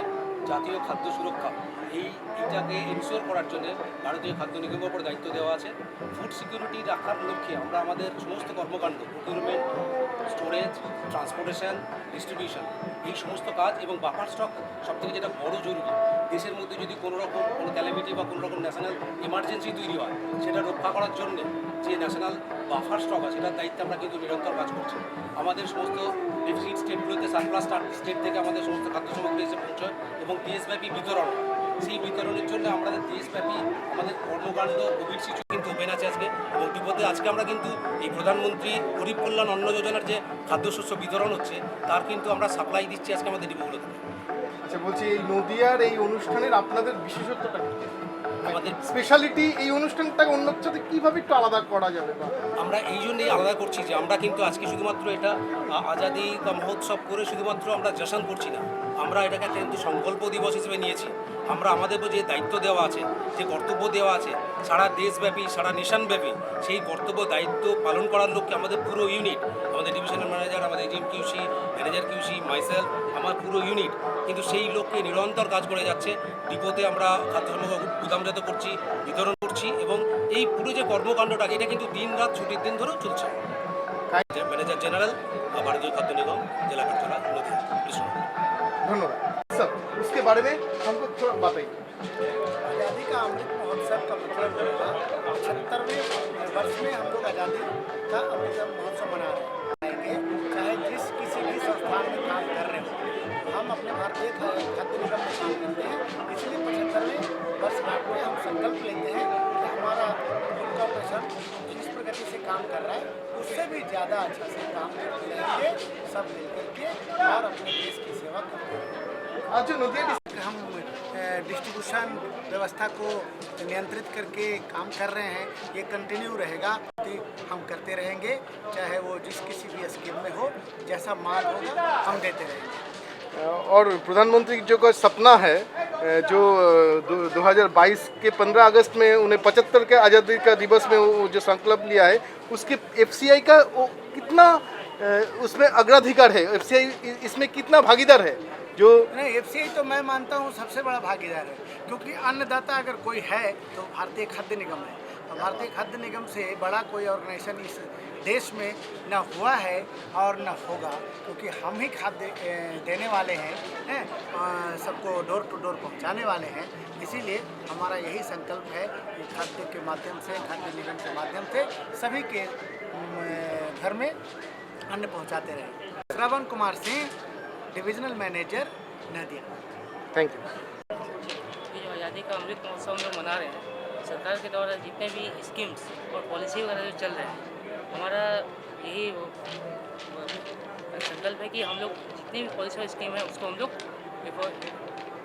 জাতীয় খাদ্য সুরক্ষা, এইটাকে এনশিওর করার জন্য ভারতীয় খাদ্য নিগমের উপর দায়িত্ব দেওয়া আছে। ফুড সিকিউরিটি রাখার লক্ষ্যে আমরা আমাদের সমস্ত কর্মকাণ্ড, প্রকিউরমেন্ট, স্টোরেজ, ট্রান্সপোর্টেশন, ডিস্ট্রিবিউশন, এই সমস্ত কাজ এবং বাফার স্টক সবথেকে যেটা বড় জরুরি, দেশের মধ্যে যদি কোনো রকম কোনো ক্যালামিটি বা কোনো রকম ন্যাশনাল ইমার্জেন্সি তৈরি হয়, সেটা রক্ষা করার জন্য যে ন্যাশনাল বাফার স্টক আছে, সেটার দায়িত্বে আমরা কিন্তু নিরন্তর কাজ করছি। আমাদের সমস্ত ডেফিসিট স্টেটগুলোতে সারপ্লাস স্টেট থেকে আমাদের সমস্ত খাদ্য সামগ্রী এসে পৌঁছয় এবং দেশব্যাপী বিতরণ হয়। সেই বিতরণের জন্য আমাদের দেশব্যাপী আমাদের কর্মকাণ্ড, কোভিড সিচুয়েশন কিন্তু ওপেন আছে আজকে, এবং ডিপোতে আজকে আমরা কিন্তু এই প্রধানমন্ত্রী গরিব কল্যাণ অন্ন যোজনার যে খাদ্যশস্য বিতরণ হচ্ছে, তার কিন্তু আমরা সাপ্লাই দিচ্ছি আজকে আমাদের ডিপোগুলোতে। আচ্ছা, বলছি এই নদিয়ার এই অনুষ্ঠানের আপনাদের বিশেষত্বটা কি? আমাদের স্পেশালিটি এই অনুষ্ঠানটাকে অন্য সাথে কীভাবে একটু আলাদা করা যাবে? আমরা এই জন্যই আলাদা করছি যে আমরা কিন্তু আজকে শুধুমাত্র এটা আজাদি বা মহোৎসব করে শুধুমাত্র আমরা জশন করছি না, আমরা এটাকে কিন্তু সংকল্প দিবস হিসেবে নিয়েছি। আমরা আমাদের যে দায়িত্ব দেওয়া আছে, যে কর্তব্য দেওয়া আছে সারা দেশব্যাপী, সারা নেশনব্যাপী, সেই কর্তব্য দায়িত্ব পালন করার লক্ষ্যে আমাদের পুরো ইউনিট, আমাদের ডিভিশনাল ম্যানেজার, আমাদের AGM QC, manager QC, myself, আমার পুরো ইউনিট কিন্তু সেই লক্ষ্যে নিরন্তর কাজ করে যাচ্ছে। ডিপোতে আমরা খাদ্য সামগ্রী গুদামজাত করছি, বিতরণ করছি, এবং এই পুরো যে কর্মকাণ্ডটা, এটা কিন্তু দিন রাত ছুটির দিন ধরেও চলছে। ম্যানেজার জেনারেল, ভারতীয় खाद्य निगम, जिला करचौरा, नदिया। धन्यवाद सर। उसके बारे में हमको थोड़ा बताइए। आज़ादी का अमृत महोत्सव का मतलब होगा 75वें वर्ष में हम लोग आज़ादी का अमृत महोत्सव मना रहे हैं। चाहे जिस किसी भी संस्थान में काम कर रहे हो, हम अपने भारतीय खाद्य निगम में काम करते हैं, इसलिए 75वें वर्ष में हम संकल्प लेते हैं कि हमारा फूड कॉर्पोरेशन जिस प्रगति से काम कर रहा है, उससे भी ज़्यादा अच्छा से काम करते रहेंगे, सब मिल करके और अपने देश की सेवा करते रहेंगे। आज जो नदिया हम डिस्ट्रीब्यूशन व्यवस्था को नियंत्रित करके काम कर रहे हैं, ये कंटिन्यू रहेगा, हम करते रहेंगे, चाहे वो जिस किसी भी स्कीम में हो, जैसा मांग होगा हम देते रहेंगे। और प्रधानमंत्री जो का सपना है, जो 2022 के 15 अगस्त में उन्हें 75 के आज़ादी का दिवस में वो जो संकल्प लिया है, उसके एफसीआई का कितना उसमें अग्राधिकार है? एफसीआई इसमें कितना भागीदार है? जो नहीं, एफसीआई तो मैं मानता हूँ सबसे बड़ा भागीदार है, क्योंकि अन्नदाता अगर कोई है तो भारतीय खाद्य निगम है, और भारतीय खाद्य निगम से बड़ा कोई ऑर्गेनाइजेशन इस देश में न हुआ है और न होगा, क्योंकि हम ही खाद्य देने वाले हैं, सबको डोर टू डोर पहुंचाने वाले हैं। इसीलिए हमारा यही संकल्प है कि खाद्य के माध्यम से, खाद्य निगम के माध्यम से सभी के घर में अन्न पहुंचाते रहें। Shravan Kumar Singh, divisional manager Nadia. Thank you. ये जो आज़ादी का अमृत महोत्सव हम लोग मना रहे हैं, सरकार के द्वारा जितने भी स्कीम्स और पॉलिसी वगैरह जो चल रहे हैं, हमारा यही संकल्प है कि हम लोग जितनी भी पॉलिसी और स्कीम है उसको हम लोग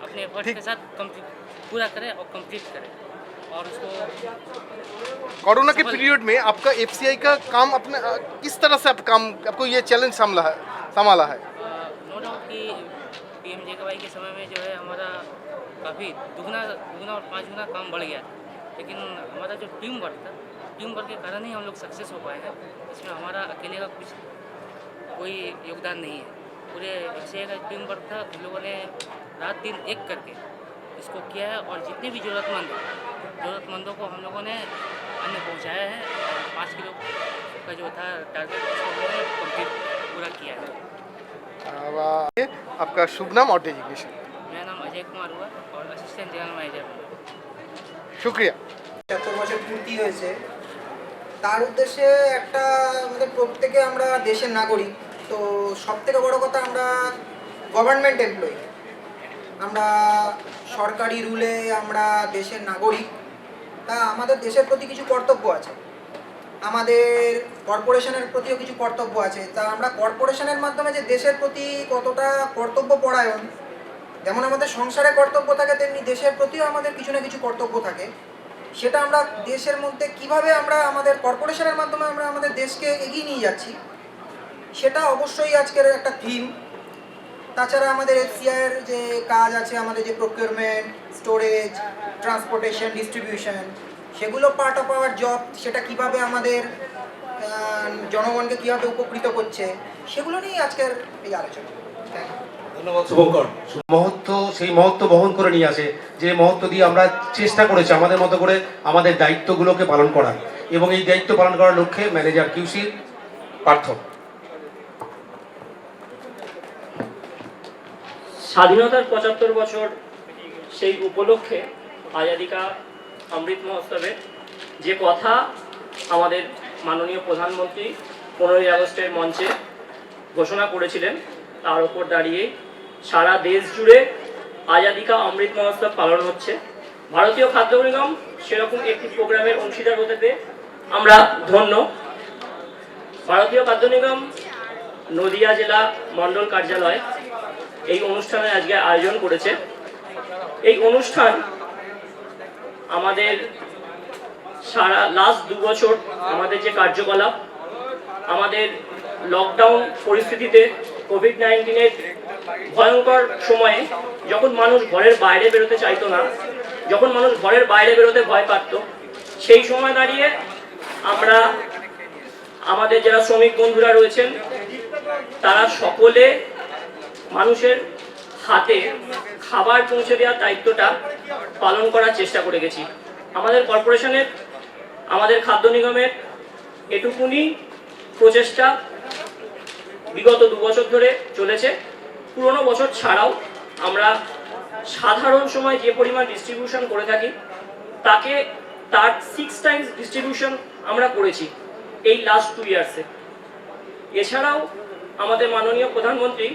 अपने एफर्ट के साथ पूरा करें और कंप्लीट करें। और उसको कोरोना के पीरियड में आपका एफसीआई का काम अपने किस तरह से आपको ये चैलेंज संभाला है? नो डाउट कि पीएमजेकेवाई के समय में जो है हमारा काफ़ी दुगना और 5 गुना काम बढ़ गया, लेकिन हमारा जो टीम वर्क था, टीम वर्क के कारण ही हम लोग सक्सेस हो पाए हैं। इसमें हमारा अकेले का कोई योगदान नहीं है, पूरे एफसीआई का टीम वर्क था। हम लोगों ने रात दिन एक करके इसको किया है और जितने भी ज़रूरतमंदों को हम लोगों ने अन्न पहुंचाया है। 5 किलो का जो था टारगेट उसको हम लोगों ने कंप्लीट पूरा किया है। आपका शुभ नाम और डेजिग्नेशन? मेरा नाम अजय कुमार हुआ और असिस्टेंट जनरल मैनेजर। शुक्रिया। ৭০ বছর পূর্তি হয়েছে, তার উদ্দেশ্যে একটা আমাদের প্রত্যেকে আমরা দেশের নাগরিক, তো সবথেকে বড় কথা আমরা গভর্নমেন্ট এমপ্লয়ি, আমরা সরকারি রুলে আমরা দেশের নাগরিক। তা আমাদের দেশের প্রতি কিছু কর্তব্য আছে, আমাদের কর্পোরেশনের প্রতিও কিছু কর্তব্য আছে। তা আমরা কর্পোরেশনের মাধ্যমে যে দেশের প্রতি কতটা কর্তব্য পরায়ণ, যেমন আমাদের সংসারে কর্তব্য থাকে, তেমনি দেশের প্রতিও আমাদের কিছু না কিছু কর্তব্য থাকে। সেটা আমরা দেশের মধ্যে কিভাবে আমরা আমাদের কর্পোরেশনের মাধ্যমে আমরা আমাদের দেশকে এগিয়ে নিয়ে যাচ্ছি, সেটা অবশ্যই আজকের একটা থিম। তাছাড়া আমাদের এফসিআইয়ের যে কাজ আছে, আমাদের যে প্রকিউরমেন্ট, স্টোরেজ, ট্রান্সপোর্টেশন, ডিস্ট্রিবিউশন, সেগুলো পার্ট অফ আওয়ার জব। সেটা কিভাবে আমাদের জনগণকে কীভাবে উপকৃত করছে, সেগুলো নিয়েই আজকের এই আলোচনা। Thank you. ধন্যবাদ শুভঙ্কর। মহত্ব, সেই মহত্ব বহন করে নিয়ে আসে, যে মহত্ব দিয়ে আমরা চেষ্টা করেছি আমাদের মতো করে আমাদের দায়িত্বগুলোকে পালন করার, এবং এই দায়িত্ব পালন করার লক্ষ্যে ম্যানেজার কিউসি পার্থ। স্বাধীনতার ৭৫ বছর সেই উপলক্ষে আজাদি কা অমৃত মহোৎসবে যে কথা আমাদের মাননীয় প্রধানমন্ত্রী 15ই আগস্টের মঞ্চে ঘোষণা করেছিলেন, তার উপর দাঁড়িয়ে সারা দেশ জুড়ে আজাদি কা অমৃত মহোৎসব পালন হচ্ছে। ভারতীয় খাদ্য নিগম সেরকম একটি প্রোগ্রামের অংশীদার হতে পেরে আমরা ধন্য। ভারতীয় খাদ্য নিগম নদিয়া জেলা মণ্ডল কার্যালয় এই অনুষ্ঠানের আজকে আয়োজন করেছে। এই অনুষ্ঠান আমাদের সারা লাস্ট 2 বছর আমাদের যে কার্যকলাপ, আমাদের লকডাউন পরিস্থিতিতে, কোভিড-19-এর ভয়ঙ্কর সময়ে, যখন মানুষ ঘরের বাইরে বেরোতে চাইতো না, যখন মানুষ ঘরের বাইরে বেরোতে ভয় পাচ্ত, সেই সময় দাঁড়িয়ে আমরা আমাদের যারা শ্রমিক বন্ধুরা রয়েছেন, তারা সকলে মানুষের হাতে খাবার পৌঁছে দেওয়ার দায়িত্বটা পালন করার চেষ্টা করে গেছি। আমাদের কর্পোরেশনের, আমাদের খাদ্য নিগমের এটুকুনি প্রচেষ্টা বিগত 2 বছর ধরে চলেছে। পুরনো বছর ছাড়াও আমরা সাধারণ সময় যে পরিমাণ ডিস্ট্রিবিউশন করে থাকি, তার 6 টাইমস ডিস্ট্রিবিউশন আমরা করেছি এই লাস্ট 2 ইয়ার্সে। এছাড়াও আমাদের মাননীয় প্রধানমন্ত্রী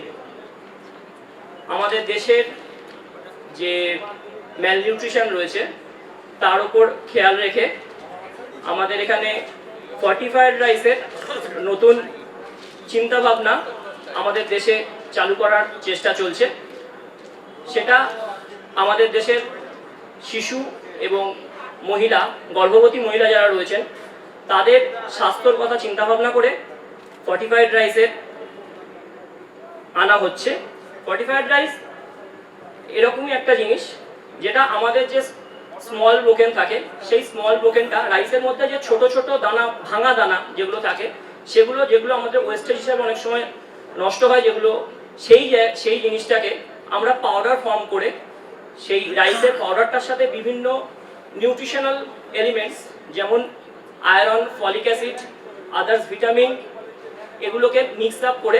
আমাদের দেশের যে ম্যালনিউট্রিশন রয়েছে তার উপর খেয়াল রেখে আমাদের এখানে ফর্টিফাইড রাইসের নতুন চিন্তাভাবনা আমাদের দেশে চালু করার চেষ্টা চলছে। সেটা আমাদের দেশের শিশু এবং মহিলা, গর্ভবতী মহিলা যারা রয়েছেন, তাদের স্বাস্থ্যর কথা চিন্তাভাবনা করে ফর্টিফাইড রাইসের আনা হচ্ছে। ফর্টিফাইড রাইস এরকমই একটা জিনিস যেটা আমাদের যে স্মল ব্রোকেন থাকে, সেই স্মল ব্রোকেনটা, রাইসের মধ্যে যে ছোট ছোট দানা, ভাঙা দানা যেগুলো থাকে, যেগুলো আমাদের ওয়েস্টেজ হিসাবে অনেক সময় নষ্ট হয়, যেগুলো সেই জিনিসটাকে আমরা পাউডার ফর্ম করে সেই রাইসের পাউডারটার সাথে বিভিন্ন নিউট্রিশনাল এলিমেন্টস যেমন iron, folic acid, others vitamin এগুলোকে মিক্স আপ করে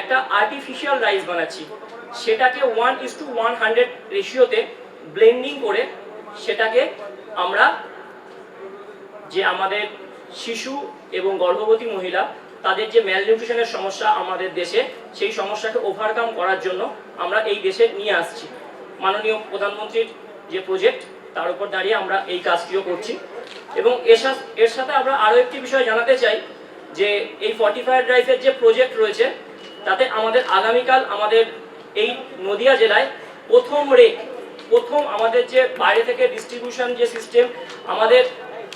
একটা আর্টিফিশিয়াল রাইস বানাচ্ছি। সেটাকে 1:100 রেশিওতে ব্লেন্ডিং করে সেটাকে আমরা যে আমাদের শিশু এবং গর্ভবতী মহিলা তাদের যে ম্যালনিউট্রিশনের সমস্যা আমাদের দেশে, সেই সমস্যাকে ওভারকাম করার জন্য আমরা এই দেশে নিয়ে আসছি। মাননীয় প্রধানমন্ত্রীর যে প্রজেক্ট তার উপর দাঁড়িয়ে আমরা এই কাজটিও করছি। এবং এর সাথে আমরা আরও একটি বিষয় জানাতে চাই যে এই ফর্টিফাইড রাইসের যে প্রজেক্ট রয়েছে তাতে আমাদের আগামীকাল আমাদের এই নদিয়া জেলায় প্রথম আমাদের যে বাইরে থেকে ডিস্ট্রিবিউশন যে সিস্টেম, আমাদের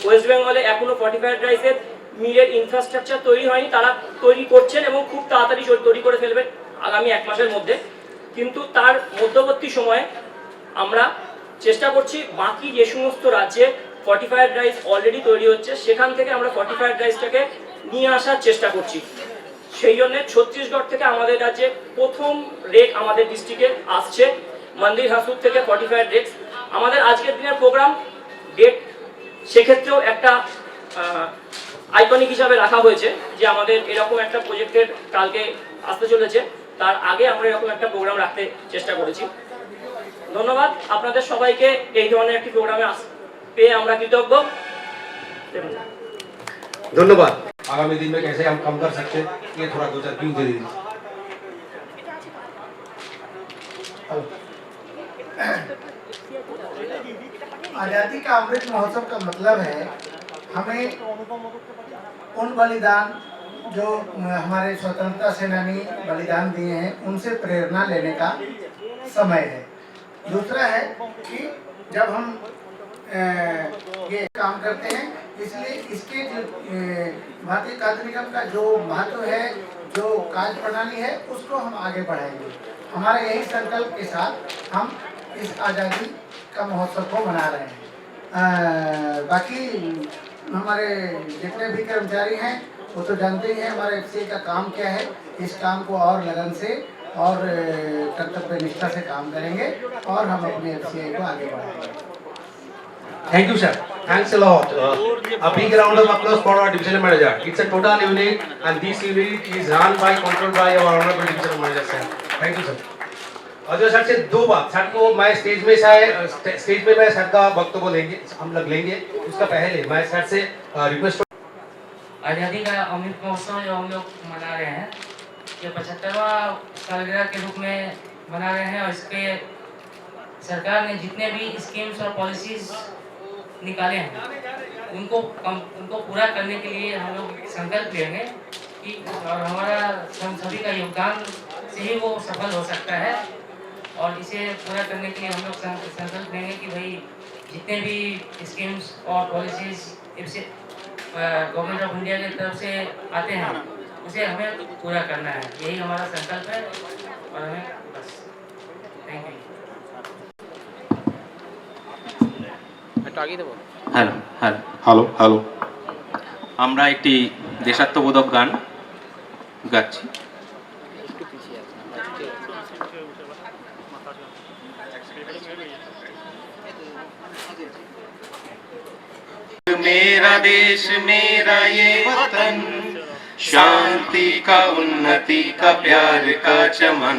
ওয়েস্ট বেঙ্গলে এখনও ফর্টিফাইড রাইসের মিলের ইনফ্রাস্ট্রাকচার তৈরি হয়নি, তারা তৈরি করছেন এবং খুব তাড়াতাড়ি তৈরি করে ফেলবেন আগামী 1 মাসের মধ্যে। কিন্তু তার মধ্যবর্তী সময়ে আমরা চেষ্টা করছি বাকি যে সমস্ত রাজ্যে ফর্টিফাইড রাইস অলরেডি তৈরি হচ্ছে সেখান থেকে আমরা ফর্টিফাইড রাইসটাকে নিয়ে আসার চেষ্টা করছি। সেই জন্য ছত্তিশগড় থেকে আমাদের রাজ্যে প্রথম রেক আমাদের ডিস্ট্রিক্টে আসছে, মন্দির হাসুর থেকে ফর্টিফাইড রেক্স। আমাদের আজকের দিনের প্রোগ্রাম ডেট সেক্ষেত্রেও একটা আইকনিক হিসাবে রাখা হয়েছে যে আমাদের এরকম একটা প্রজেক্টের কালকে আসতে চলেছে, তার আগে আমরা এরকম একটা প্রোগ্রাম রাখতে চেষ্টা করেছি। ধন্যবাদ আপনাদের সবাইকে এই ধরনের একটি প্রোগ্রামে পেয়ে আমরা কৃতজ্ঞ। धन्यवाद। आगामी दिन में कैसे हम कम कर सकते हैं ये थोड़ा 2-4 क्यों दे दीजिए। आज़ादी का अमृत महोत्सव का मतलब है हमें उन बलिदान जो हमारे स्वतंत्रता सेनानी बलिदान दिए हैं उनसे प्रेरणा लेने का समय है। दूसरा है कि जब हम ये काम करते हैं इसलिए इसके जो भारतीय कार्य निगम का जो महत्व है, जो कार्य प्रणाली है, उसको हम आगे बढ़ाएंगे। हमारे यही संकल्प के साथ हम इस आज़ादी का महोत्सव को मना रहे हैं। बाकी हमारे जितने भी कर्मचारी हैं वो तो जानते ही हैं हमारे एफसीआई का काम क्या है। इस काम को और लगन से और कर्तव्य निष्ठा से काम करेंगे और हम अपने एफसीआई को आगे बढ़ाएंगे। Thank you, sir. Thanks a lot. A big round of applause for our divisional manager. It's a total unit, and this unit is run by, controlled by our honorable divisional manager, sir. Thank you, sir. Ajay sir से 2 बात। सर को मैं स्टेज पे मैं सर का वक्तव्य लेंगे, हम लोग लेंगे। उसका पहले मैं सर से रिक्वेस्ट आज़ादी का अमृत महोत्सव जो हम लोग मना रहे हैं ये 75वां सालगिरह के रूप में मना रहे हैं। और इसके सरकार ने जितने भी स्कीम्स और पॉलिसीज निकाले हैं उनको पूरा करने के लिए हम लोग संकल्प लेंगे कि और हमारा हम सभी का योगदान से ही वो सफल हो सकता है। और इसे पूरा करने के लिए हम लोग संकल्प लेंगे कि भाई जितने भी स्कीम्स और पॉलिसीज गवर्नमेंट ऑफ इंडिया की तरफ से आते हैं उसे हमें पूरा करना है, यही हमारा संकल्प है। और हमें बस thank you. Hello hello hello hello আমরা একটি দেশাত্মবোধক গান গাচ্ছি। मेरा देश मेरा ये वतन, शांति का उन्नति का प्यार का चमन।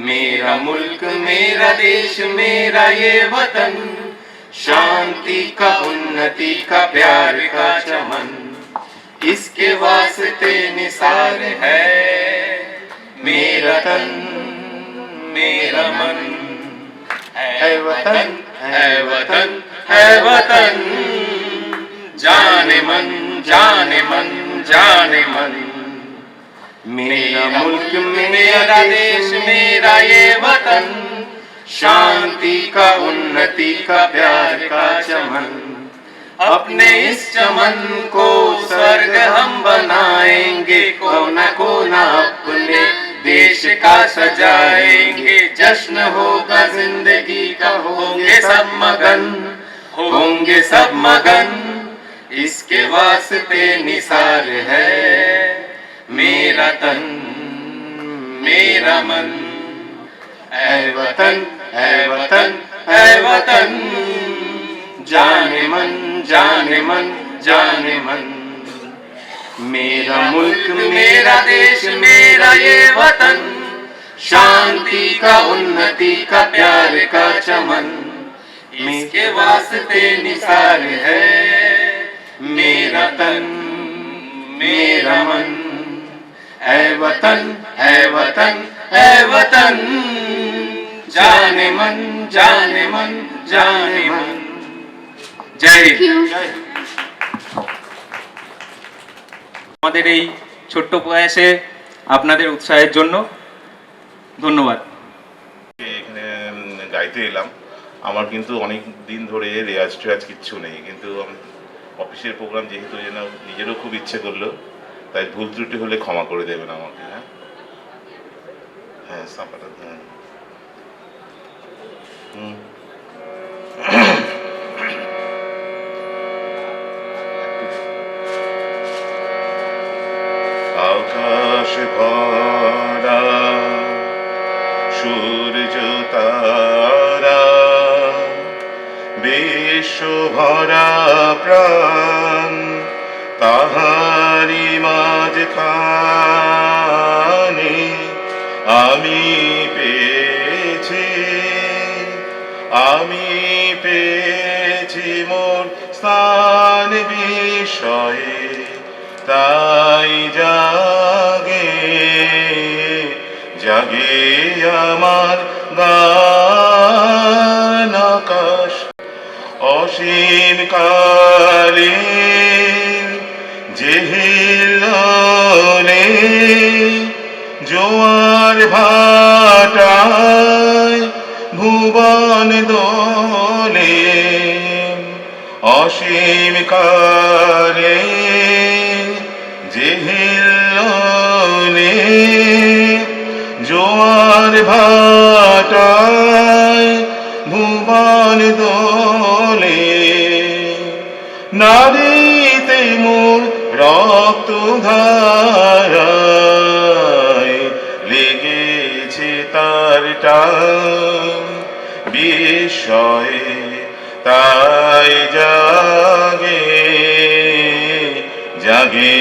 मेरा मुल्क मेरा देश मेरा ये वतन, शांति का उन्नति का प्यार का चमन। इसके वास्ते निसार है मेरा तन मेरा मन। है वतन है वतन है वतन, जाने मन जाने मन जाने मन। मेरा मुल्क मेरा देश मेरा ये वतन, शांति का उन्नति का प्यार का चमन। अपने इस चमन को स्वर्ग हम बनाएंगे, कोना कोना अपने देश का सजाएंगे। जश्न होगा जिंदगी का, होंगे सब मगन होंगे सब मगन। इसके वास्ते निसार है मेरा तन मेरा मन। ऐ वतन ऐ वतन ऐ वतन, जाने मन जाने मन जाने मन। मेरा मुल्क मेरा देश मेरा ये वतन, शांति का उन्नति का प्यार का चमन, इसके वास्ते निसार है मेरा तन मेरा मन। ऐ वतन ऐ वतन ऐ वतन, जाने मन जाने मन जाने मन। जय हिंद। আমাদের এই ছোট্ট প্রয়াসে আপনাদের উৎসাহের জন্য ধন্যবাদ। এখানে গাইতে এলাম, আমার কিন্তু অনেক দিন ধরে রেয়াজ টেয়াজ কিচ্ছু নেই, কিন্তু অফিসের প্রোগ্রাম যেহেতু যেন নিজেরও খুব ইচ্ছে করলো, তাই ভুল ত্রুটি হলে ক্ষমা করে দেবেন আমাকে। হ্যাঁ হ্যাঁ সাপাটা হ্যাঁ আকাশ ভরা সূর্য তারা, বিশ্ব ভরা প্রাণ, তাহারি মাঝখানে আমি পেয়েছি মোর স্থান বিষয়ে, তাই জাগে জাগে আমার গান। আকাশ অসীম কালে জেহিলনে, জোয়ার ভাটায় ভুবন দোলে, অসীম কালে জেহিলনে, জোয়ার ভাটায় ভুবন দোলে, নারীতে মোর রক্ত ধারায় লেগেছে তার টান বিষয়ে, তাই জাগে জাগে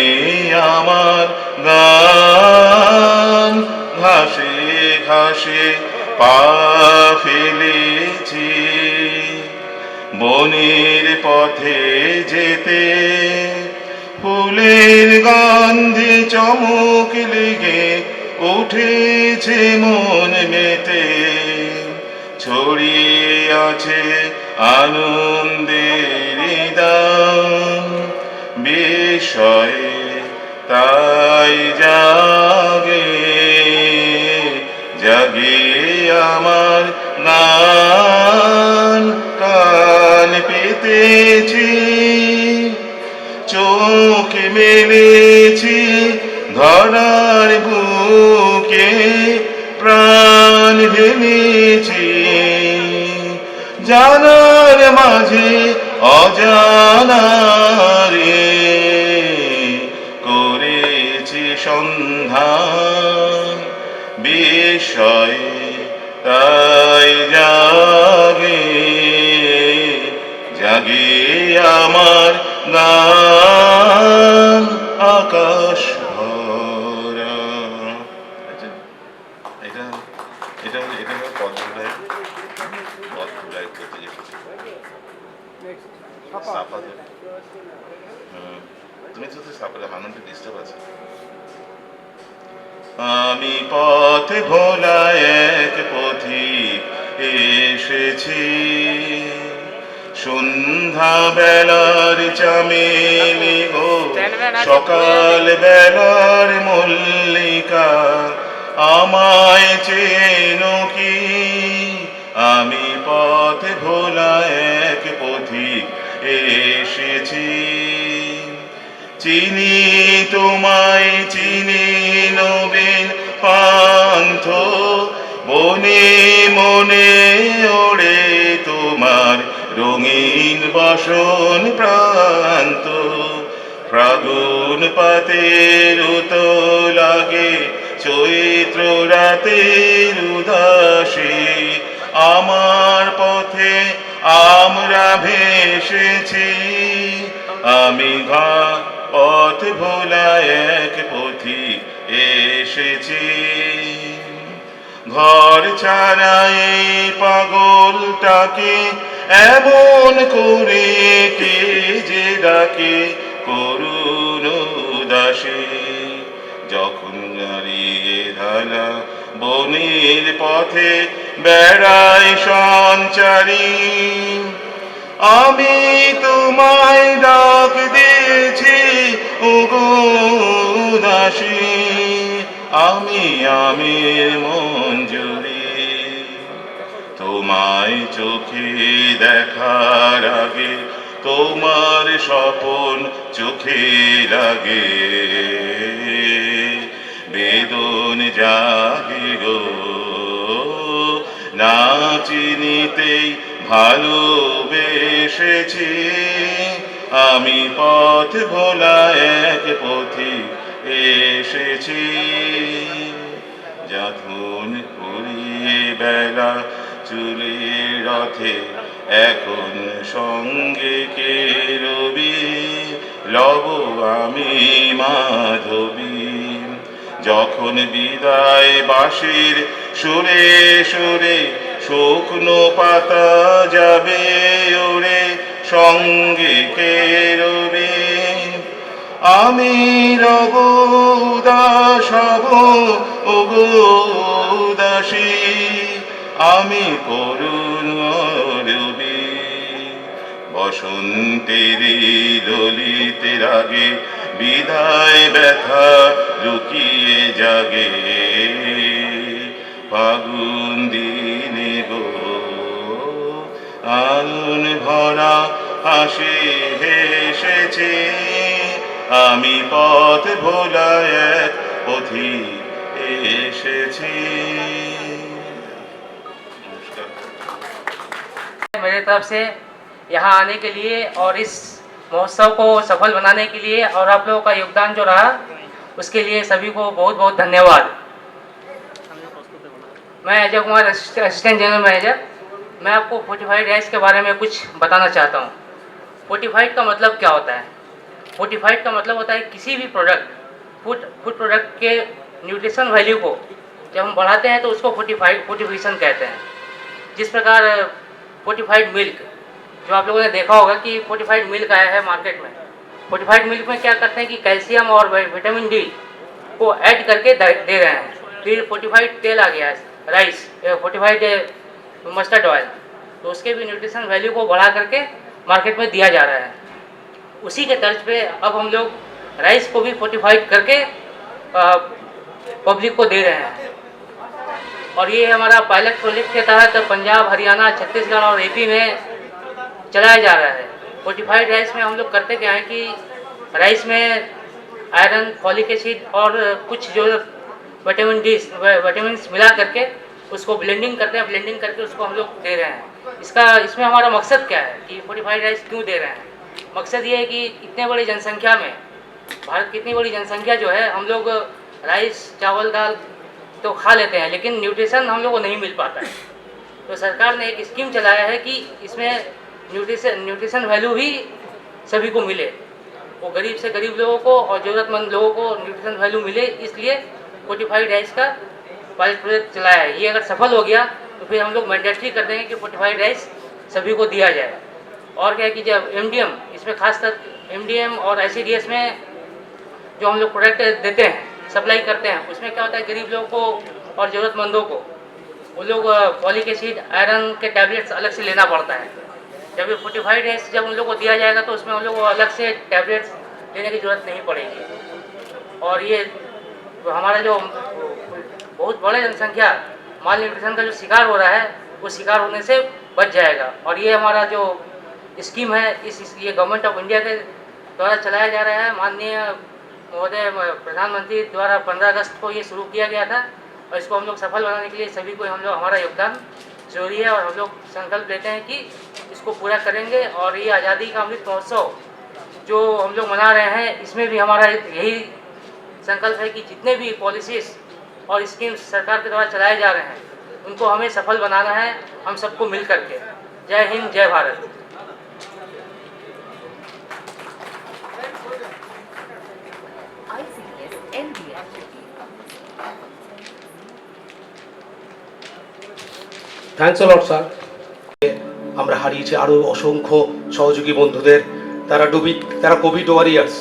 আমার গান। ঘাসে ঘাসে পা ফেলেছি বনের পথে যেতে, ফুলের গন্ধে চমক লেগে উঠেছে মন মেতে, ছড়িয়ে আছে আনন্দের দান বিষয়ে, তাই জাগে জাগে আমার গান। কান পেতেছি চোখ মেলেছি ধরার বুকে, প্রাণ ঢেলেছি জানার মাঝে অজানারে, করেছি সন্ধান বিষয়ে, তাই জাগে জাগে আমার গান। আকাশ ভরা। এটা এটা এটা পথ ভুলাই করতে যেতে সাফা ধরে। তুমি তো সাফাটা হানুনটা ডিস্টার্ব আছে। আমি পথ ভোলা এক পথিক এসেছি, সন্ধ্যা বেলার চামেলি গো সকাল বেলার মল্লিকা, আমায় চেনো কি? আমি পথ ভোলা এক পথিক এসেছি, চিনি তোমায় চিনি নবীন পান্থ, বনে মনে ওড়ে তোমার রঙিন বাসন প্রান্ত, ফাগুন পাতের উতো লাগে চৈত্র রাতের উদাসী, আমার পথে আমরা ভেসেছি। আমি ঘা পথ ভোলা এক পথিক এসেছে। ঘর ছাড়া এই পাগলটাকে এমন করে কে যে ডাকে করুণ উদাসে। যখন হারিয়ে ধারা বনের পথে বেড়ায় সঞ্চারী, আমি তোমায় ডাক দিয়েছি ওগো দাসী, আমি আমির মঞ্জুরি। তোমায় চোখে দেখার আগে তোমার স্বপন চোখে লাগে, বেদন জাগে গো না চিনিতেই ভালোবেসেছি। আমি পথ ভোলা এক পথিক এসেছি। যাথুন ঘুরিয়ে বেলা চুলের রথে এখন সঙ্গে কে রবি, লব আমি মাধবী। যখন বিদায় বাঁশির সুরে সুরে শুকনো পাতা যাবে ওরে, সঙ্গে কে রবি, আমি রব উদাস হব ওগো দাসী, আমি করুণ রবি। বসন্তের ললিতের আগে বিদায় ব্যথা লুকিয়ে জাগে, ফাগুন দিনে গো আগুন ভরা হাসি হেসেছে। আমি পথ ভোলা এক পথিক এসেছি। मेरे तरफ से यहाँ आने के लिए और इस महोत्सव को सफल बनाने के लिए और आप लोगों का योगदान जो रहा उसके लिए सभी को बहुत बहुत धन्यवाद। मैं Ajay Kumar, assistant general manager. मैं आपको फोर्टिफाइड राइस के बारे में कुछ बताना चाहता हूँ। फोर्टिफाइड का मतलब क्या होता है? फोर्टिफाइड का मतलब होता है किसी भी प्रोडक्ट, फूड प्रोडक्ट के न्यूट्रिशन वैल्यू को जब हम बढ़ाते हैं तो उसको फोर्टिफिकेशन कहते हैं। जिस प्रकार फोर्टिफाइड मिल्क, जो आप लोगों ने देखा होगा कि फोर्टिफाइड मिल्क आया है मार्केट में। फोर्टिफाइड मिल्क में क्या करते हैं कि कैल्शियम और विटामिन डी को ऐड करके दे रहे हैं। फिर फोर्टिफाइड तेल आ गया है, राइस, फोर्टिफाइड मस्टर्ड ऑयल, तो उसके भी न्यूट्रिशन वैल्यू को बढ़ा करके मार्केट में दिया जा रहा है। उसी के तर्ज पे अब हम लोग राइस को भी फोर्टिफाइड करके पब्लिक को दे रहे हैं। और ये हमारा पायलट प्रोजेक्ट के तहत पंजाब, हरियाणा, छत्तीसगढ़ और एपी में चलाया जा रहा है। फोर्टिफाइड राइस में हम लोग करते क्या है कि राइस में आयरन, फॉलिक एसिड और कुछ जो विटामिन मिला करके उसको ब्लेंडिंग करते हैं। ब्लेंडिंग करके उसको हम लोग दे रहे हैं। इसमें हमारा मकसद क्या है कि फोर्टिफाइड राइस क्यों दे रहे हैं? मकसद ये है कि इतने बड़ी जनसंख्या में, भारत की इतनी बड़ी जनसंख्या जो है, हम लोग राइस, चावल, दाल तो खा लेते हैं लेकिन न्यूट्रिशन हम लोग को नहीं मिल पाता है। तो सरकार ने एक स्कीम चलाया है कि इसमें न्यूट्रिशन वैल्यू भी सभी को मिले, वो गरीब से गरीब लोगों को और ज़रूरतमंद लोगों को न्यूट्रिशन वैल्यू मिले। इसलिए फोर्टिफाइड राइस का पायलट प्रोजेक्ट चलाया है। ये अगर सफल हो गया तो फिर हम लोग मैंडेटरी कर देंगे कि फोर्टिफाइड राइस सभी को दिया जाए। और क्या है कि जब MDM, इसमें खासकर MDM और ICDS में जो हम लोग प्रोडक्ट देते हैं, सप्लाई करते हैं, उसमें क्या होता है गरीब लोगों को और ज़रूरतमंदों को वो लोग फॉलिक एसिड, आयरन के टैबलेट्स अलग से लेना पड़ता है। जब ये फोर्टिफाइड राइस जब उन लोग को दिया जाएगा तो उसमें उन लोग को अलग से टैबलेट्स लेने की ज़रूरत नहीं पड़ेगी। और ये हमारा जो बहुत बड़ी जनसंख्या माल न्यूट्रिशन का जो शिकार हो रहा है वो शिकार होने से बच जाएगा। और ये हमारा जो स्कीम है ये गवर्नमेंट ऑफ इंडिया के द्वारा चलाया जा रहा है। माननीय महोदय प्रधानमंत्री द्वारा 15 अगस्त को ये शुरू किया गया था और इसको हम लोग सफल बनाने के लिए सभी को हमारा योगदान जरूरी है। और हम लोग संकल्प लेते हैं कि इसको पूरा करेंगे। और ये आज़ादी का अमृत महोत्सव जो हम लोग मना रहे हैं इसमें भी हमारा यही संकल्प है कि जितने भी पॉलिसीज़ और स्कीम्स सरकार के द्वारा चलाए जा रहे हैं उनको हमें सफल बनाना है, हम सबको मिल करके। जय हिंद, जय Bharat. Thanks a lot sir. আমরা হারিয়েছি আরও অসংখ্য সহযোগী বন্ধুদের, তারা কোভিড ওয়ারিয়ার্স,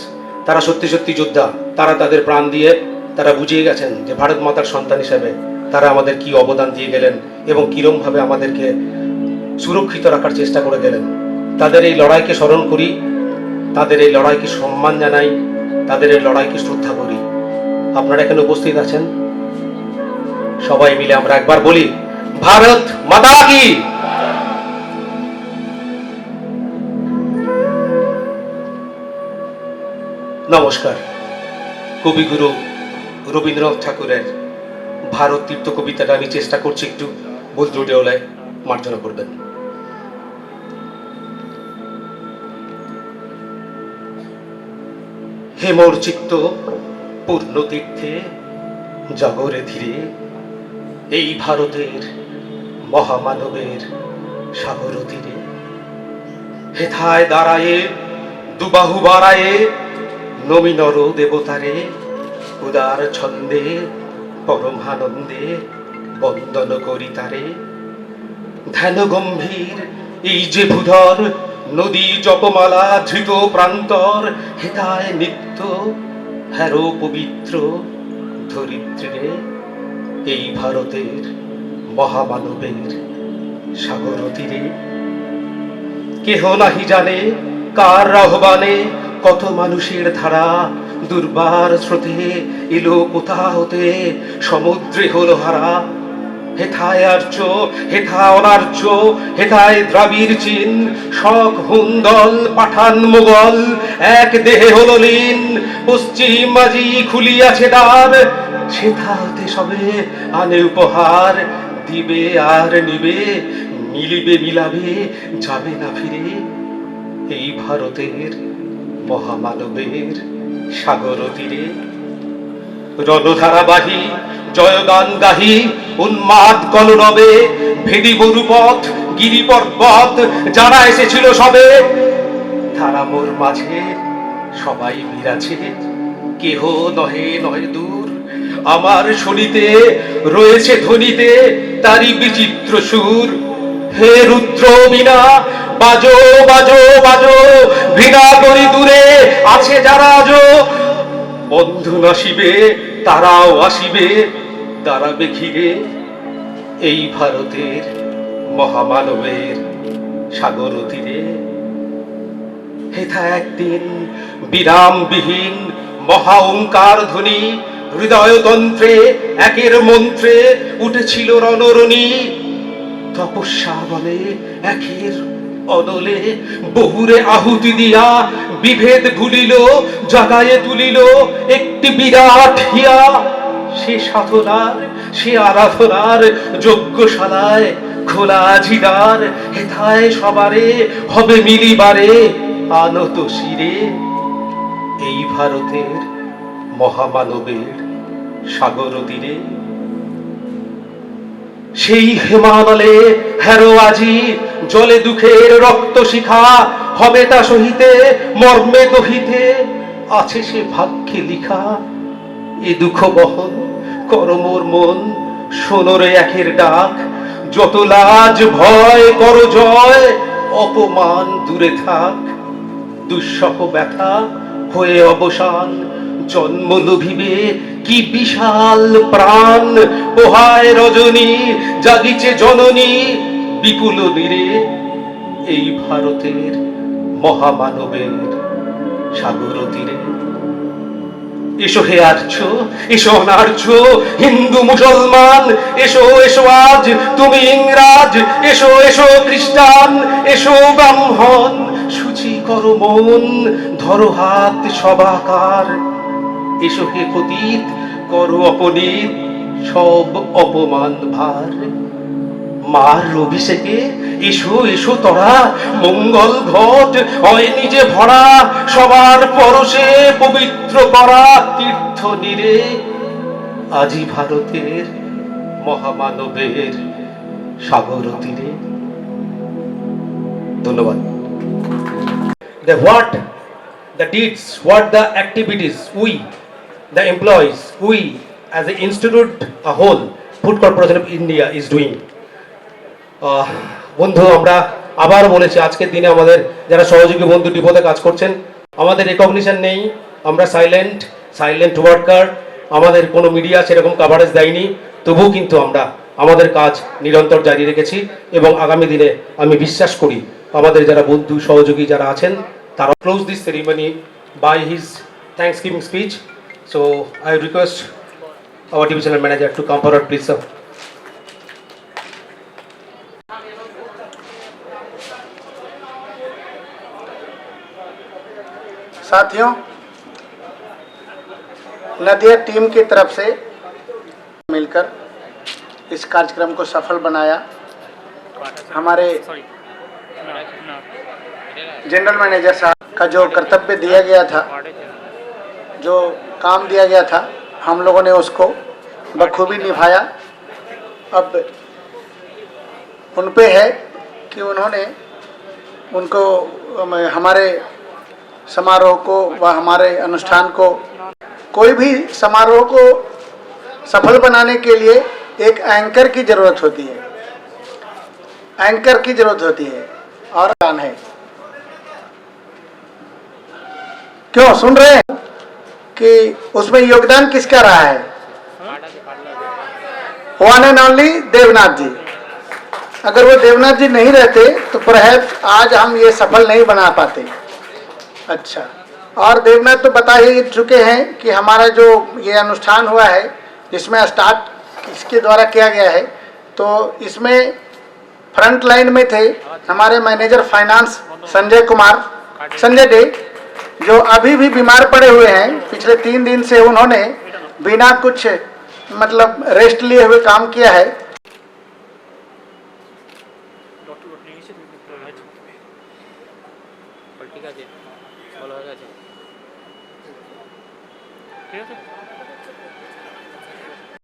তারা সত্যি সত্যি যোদ্ধা, তারা তাদের প্রাণ দিয়ে তারা বুঝিয়ে গেছেন যে ভারত মাতার সন্তান হিসেবে তারা আমাদের কি অবদান দিয়ে গেলেন এবং কীরমভাবে আমাদেরকে সুরক্ষিত রাখার চেষ্টা করে গেলেন। তাদের এই লড়াইকে স্মরণ করি, তাদের এই লড়াইকে সম্মান জানাই, তাদের এই লড়াইকে শ্রদ্ধা করি। আপনারা এখানে উপস্থিত আছেন, সবাই মিলে আমরা একবার বলি ভারত মাতা কি। নমস্কার। কবিগুরু রবীন্দ্রনাথ ঠাকুরের ভারত তীর্থ কবিতাটা আমি চেষ্টা করছি একটু বলতে দেওয়ালে মার্জনা করবেন। হে মোর চিত্ত পূর্ণ তীর্থে জাগরে ধীরে, এই ভারতের মহামানবের সাগর তীরে। হেথায় দাঁড়ায়ে দুবাহু বাড়ায়ে নমি নর দেবতারে, উদার ছন্দে পরমানন্দে বন্দন করি তারে। ধ্যান গম্ভীর এই যে ভূধর নদী জপমালা ধৃত প্রান্তর, হেতায় নিত্য হ্যারো পবিত্র ধরিত্রীরে, এই ভারতের মহামানবের সাগর তীরে। কেহ নাহি জানে কার আহ্বানে কত মানুষের ধারা দুর্বার স্রোতে এলো কোথা হতে সমুদ্রে হলো হারা। হেথায় আর্য হেথা অনার্য, হেথায় দ্রাবিড় চীন, শক হুন্দল পাঠান মোগল এক দেহে হলো লীন। পশ্চিম আজি খুলিয়াছে দ্বার, সেথা হতে সবে আনে উপহার। দিবে আর নিবে, মিলিবে মিলাবে, যাবে না ফিরে, এই ভারতের মহামানবের সাগর তীরে। রণধারাবাহী জয়গান গাহি উন্মাদ কলরবে, ভেদি বরুপথ গিরি পর্বত যারা এসেছিল সবে। তারা মোর মাঝে সবাই বিরাছে, কেহ নহে নহে দূর। আমার শুনিতে রয়েছে ধ্বনিতে তারি বিচিত্র সুর। হে রুদ্র বীণা বাজো বাজো বাজো, বীণা করি দূরে আছে যারা আজো। বন্ধু নাসিবে তারাও আসিবে, দাঁড়াবে ঘিরে, এই ভারতের মহামানবের সাগর তীরে। হেথা একদিন বিরামবিহীন মহা ওঙ্কার ধ্বনি, হৃদয়তন্ত্রে একের মন্ত্রে উঠেছিল রণরণী। তপস্যা বলে একের অদলে বহুরে আহুতি দিয়া, বিভেদ ভুলিল জাগায়ে তুলিল একটি বিরাট হিয়া। সে সাধনার সে আরাধনার যজ্ঞশালায় খোলা ঝিদার, হেথায় সবারে হবে মিলিবারে আনত শিরে, এই ভারতের মহামানবের সাগর তীরে। সেই হেমানলে হ্যারো আজি জলে দুঃখের রক্ত শিখা, হবে তা সহিতে মর্মে দহিতে আছে সে ভাগ্যে লিখা। এ দুঃখ বহন কর মোর মন, শোনরে একের ডাক। যত লাজ ভয় কর জয়, অপমান দূরে থাক। দুঃসহ ব্যথা হয়ে অবসান, জন্ম লোভিবে কি বিশাল প্রাণ। পোহায় রজনী জাগিছে জননী বিপুল নীরে, এই ভারতের মহামানবের সাগর তীরে। এসো হে আর্য এসো অনার্য, হিন্দু মুসলমান এসো এসো আজ তুমি ইংরাজ। এসো এসো খ্রিস্টান এসো ব্রাহ্মণ, সূচি করো মন ধরো হাত সবাকার। এসো হে পতিত করো অপনীত সব অপমান ভার। মার অভিষেকে এসো এসো তোরা, মঙ্গল ঘট হয় নিজে ভরা। সবার পরশে পবিত্র করা তীর্থ নীরে, আজি ভারতের মহামানবের সাগর তীরে। ধন্যবাদ। The deeds, what the activities we, the employees, we as the institute a whole, Food Corporation of India is doing. বন্ধু, আমরা আবার বলেছি আজকের দিনে আমাদের যারা সহযোগী বন্ধু ডিপোতে কাজ করছেন, আমাদের রেকগনিশন নেই, আমরা সাইলেন্ট ওয়ার্কার, আমাদের কোনো মিডিয়া সেরকম কাভারেজ দেয়নি, তবুও কিন্তু আমরা আমাদের কাজ নিরন্তর জারি রেখেছি এবং আগামী দিনে আমি বিশ্বাস করি আমাদের যারা বন্ধু সহযোগী যারা আছেন তারা close this ceremony by his thanksgiving speech. So I request our divisional manager to come forward, please, sir. साथियों, नदिया टीम की तरफ से मिलकर इस कार्यक्रम को सफल बनाया। हमारे जनरल मैनेजर साहब का जो कर्तव्य दिया गया था, जो काम दिया गया था, हम लोगों ने उसको बखूबी निभाया। अब उन पे है कि उन्होंने उनको हमारे समारोह को व हमारे अनुष्ठान को, कोई भी समारोह को सफल बनाने के लिए एक एंकर की ज़रूरत होती है, एंकर की ज़रूरत होती है और गान है। क्यों सुन रहे हैं कि उसमें योगदान किसका रहा है? वन एंड ओनली देवनाथ जी। अगर वो देवनाथ जी नहीं रहते तो परहैप्स आज हम ये सफल नहीं बना पाते। अच्छा, और देवनाथ तो बता ही चुके हैं कि हमारा जो ये अनुष्ठान हुआ है, जिसमें स्टार्ट इसके द्वारा किया गया है, तो इसमें फ्रंट लाइन में थे हमारे मैनेजर फाइनेंस संजय डे, जो अभी भी बीमार पड़े हुए हैं। पिछले 3 दिन से उन्होंने बिना कुछ मतलब रेस्ट लिए हुए काम किया है।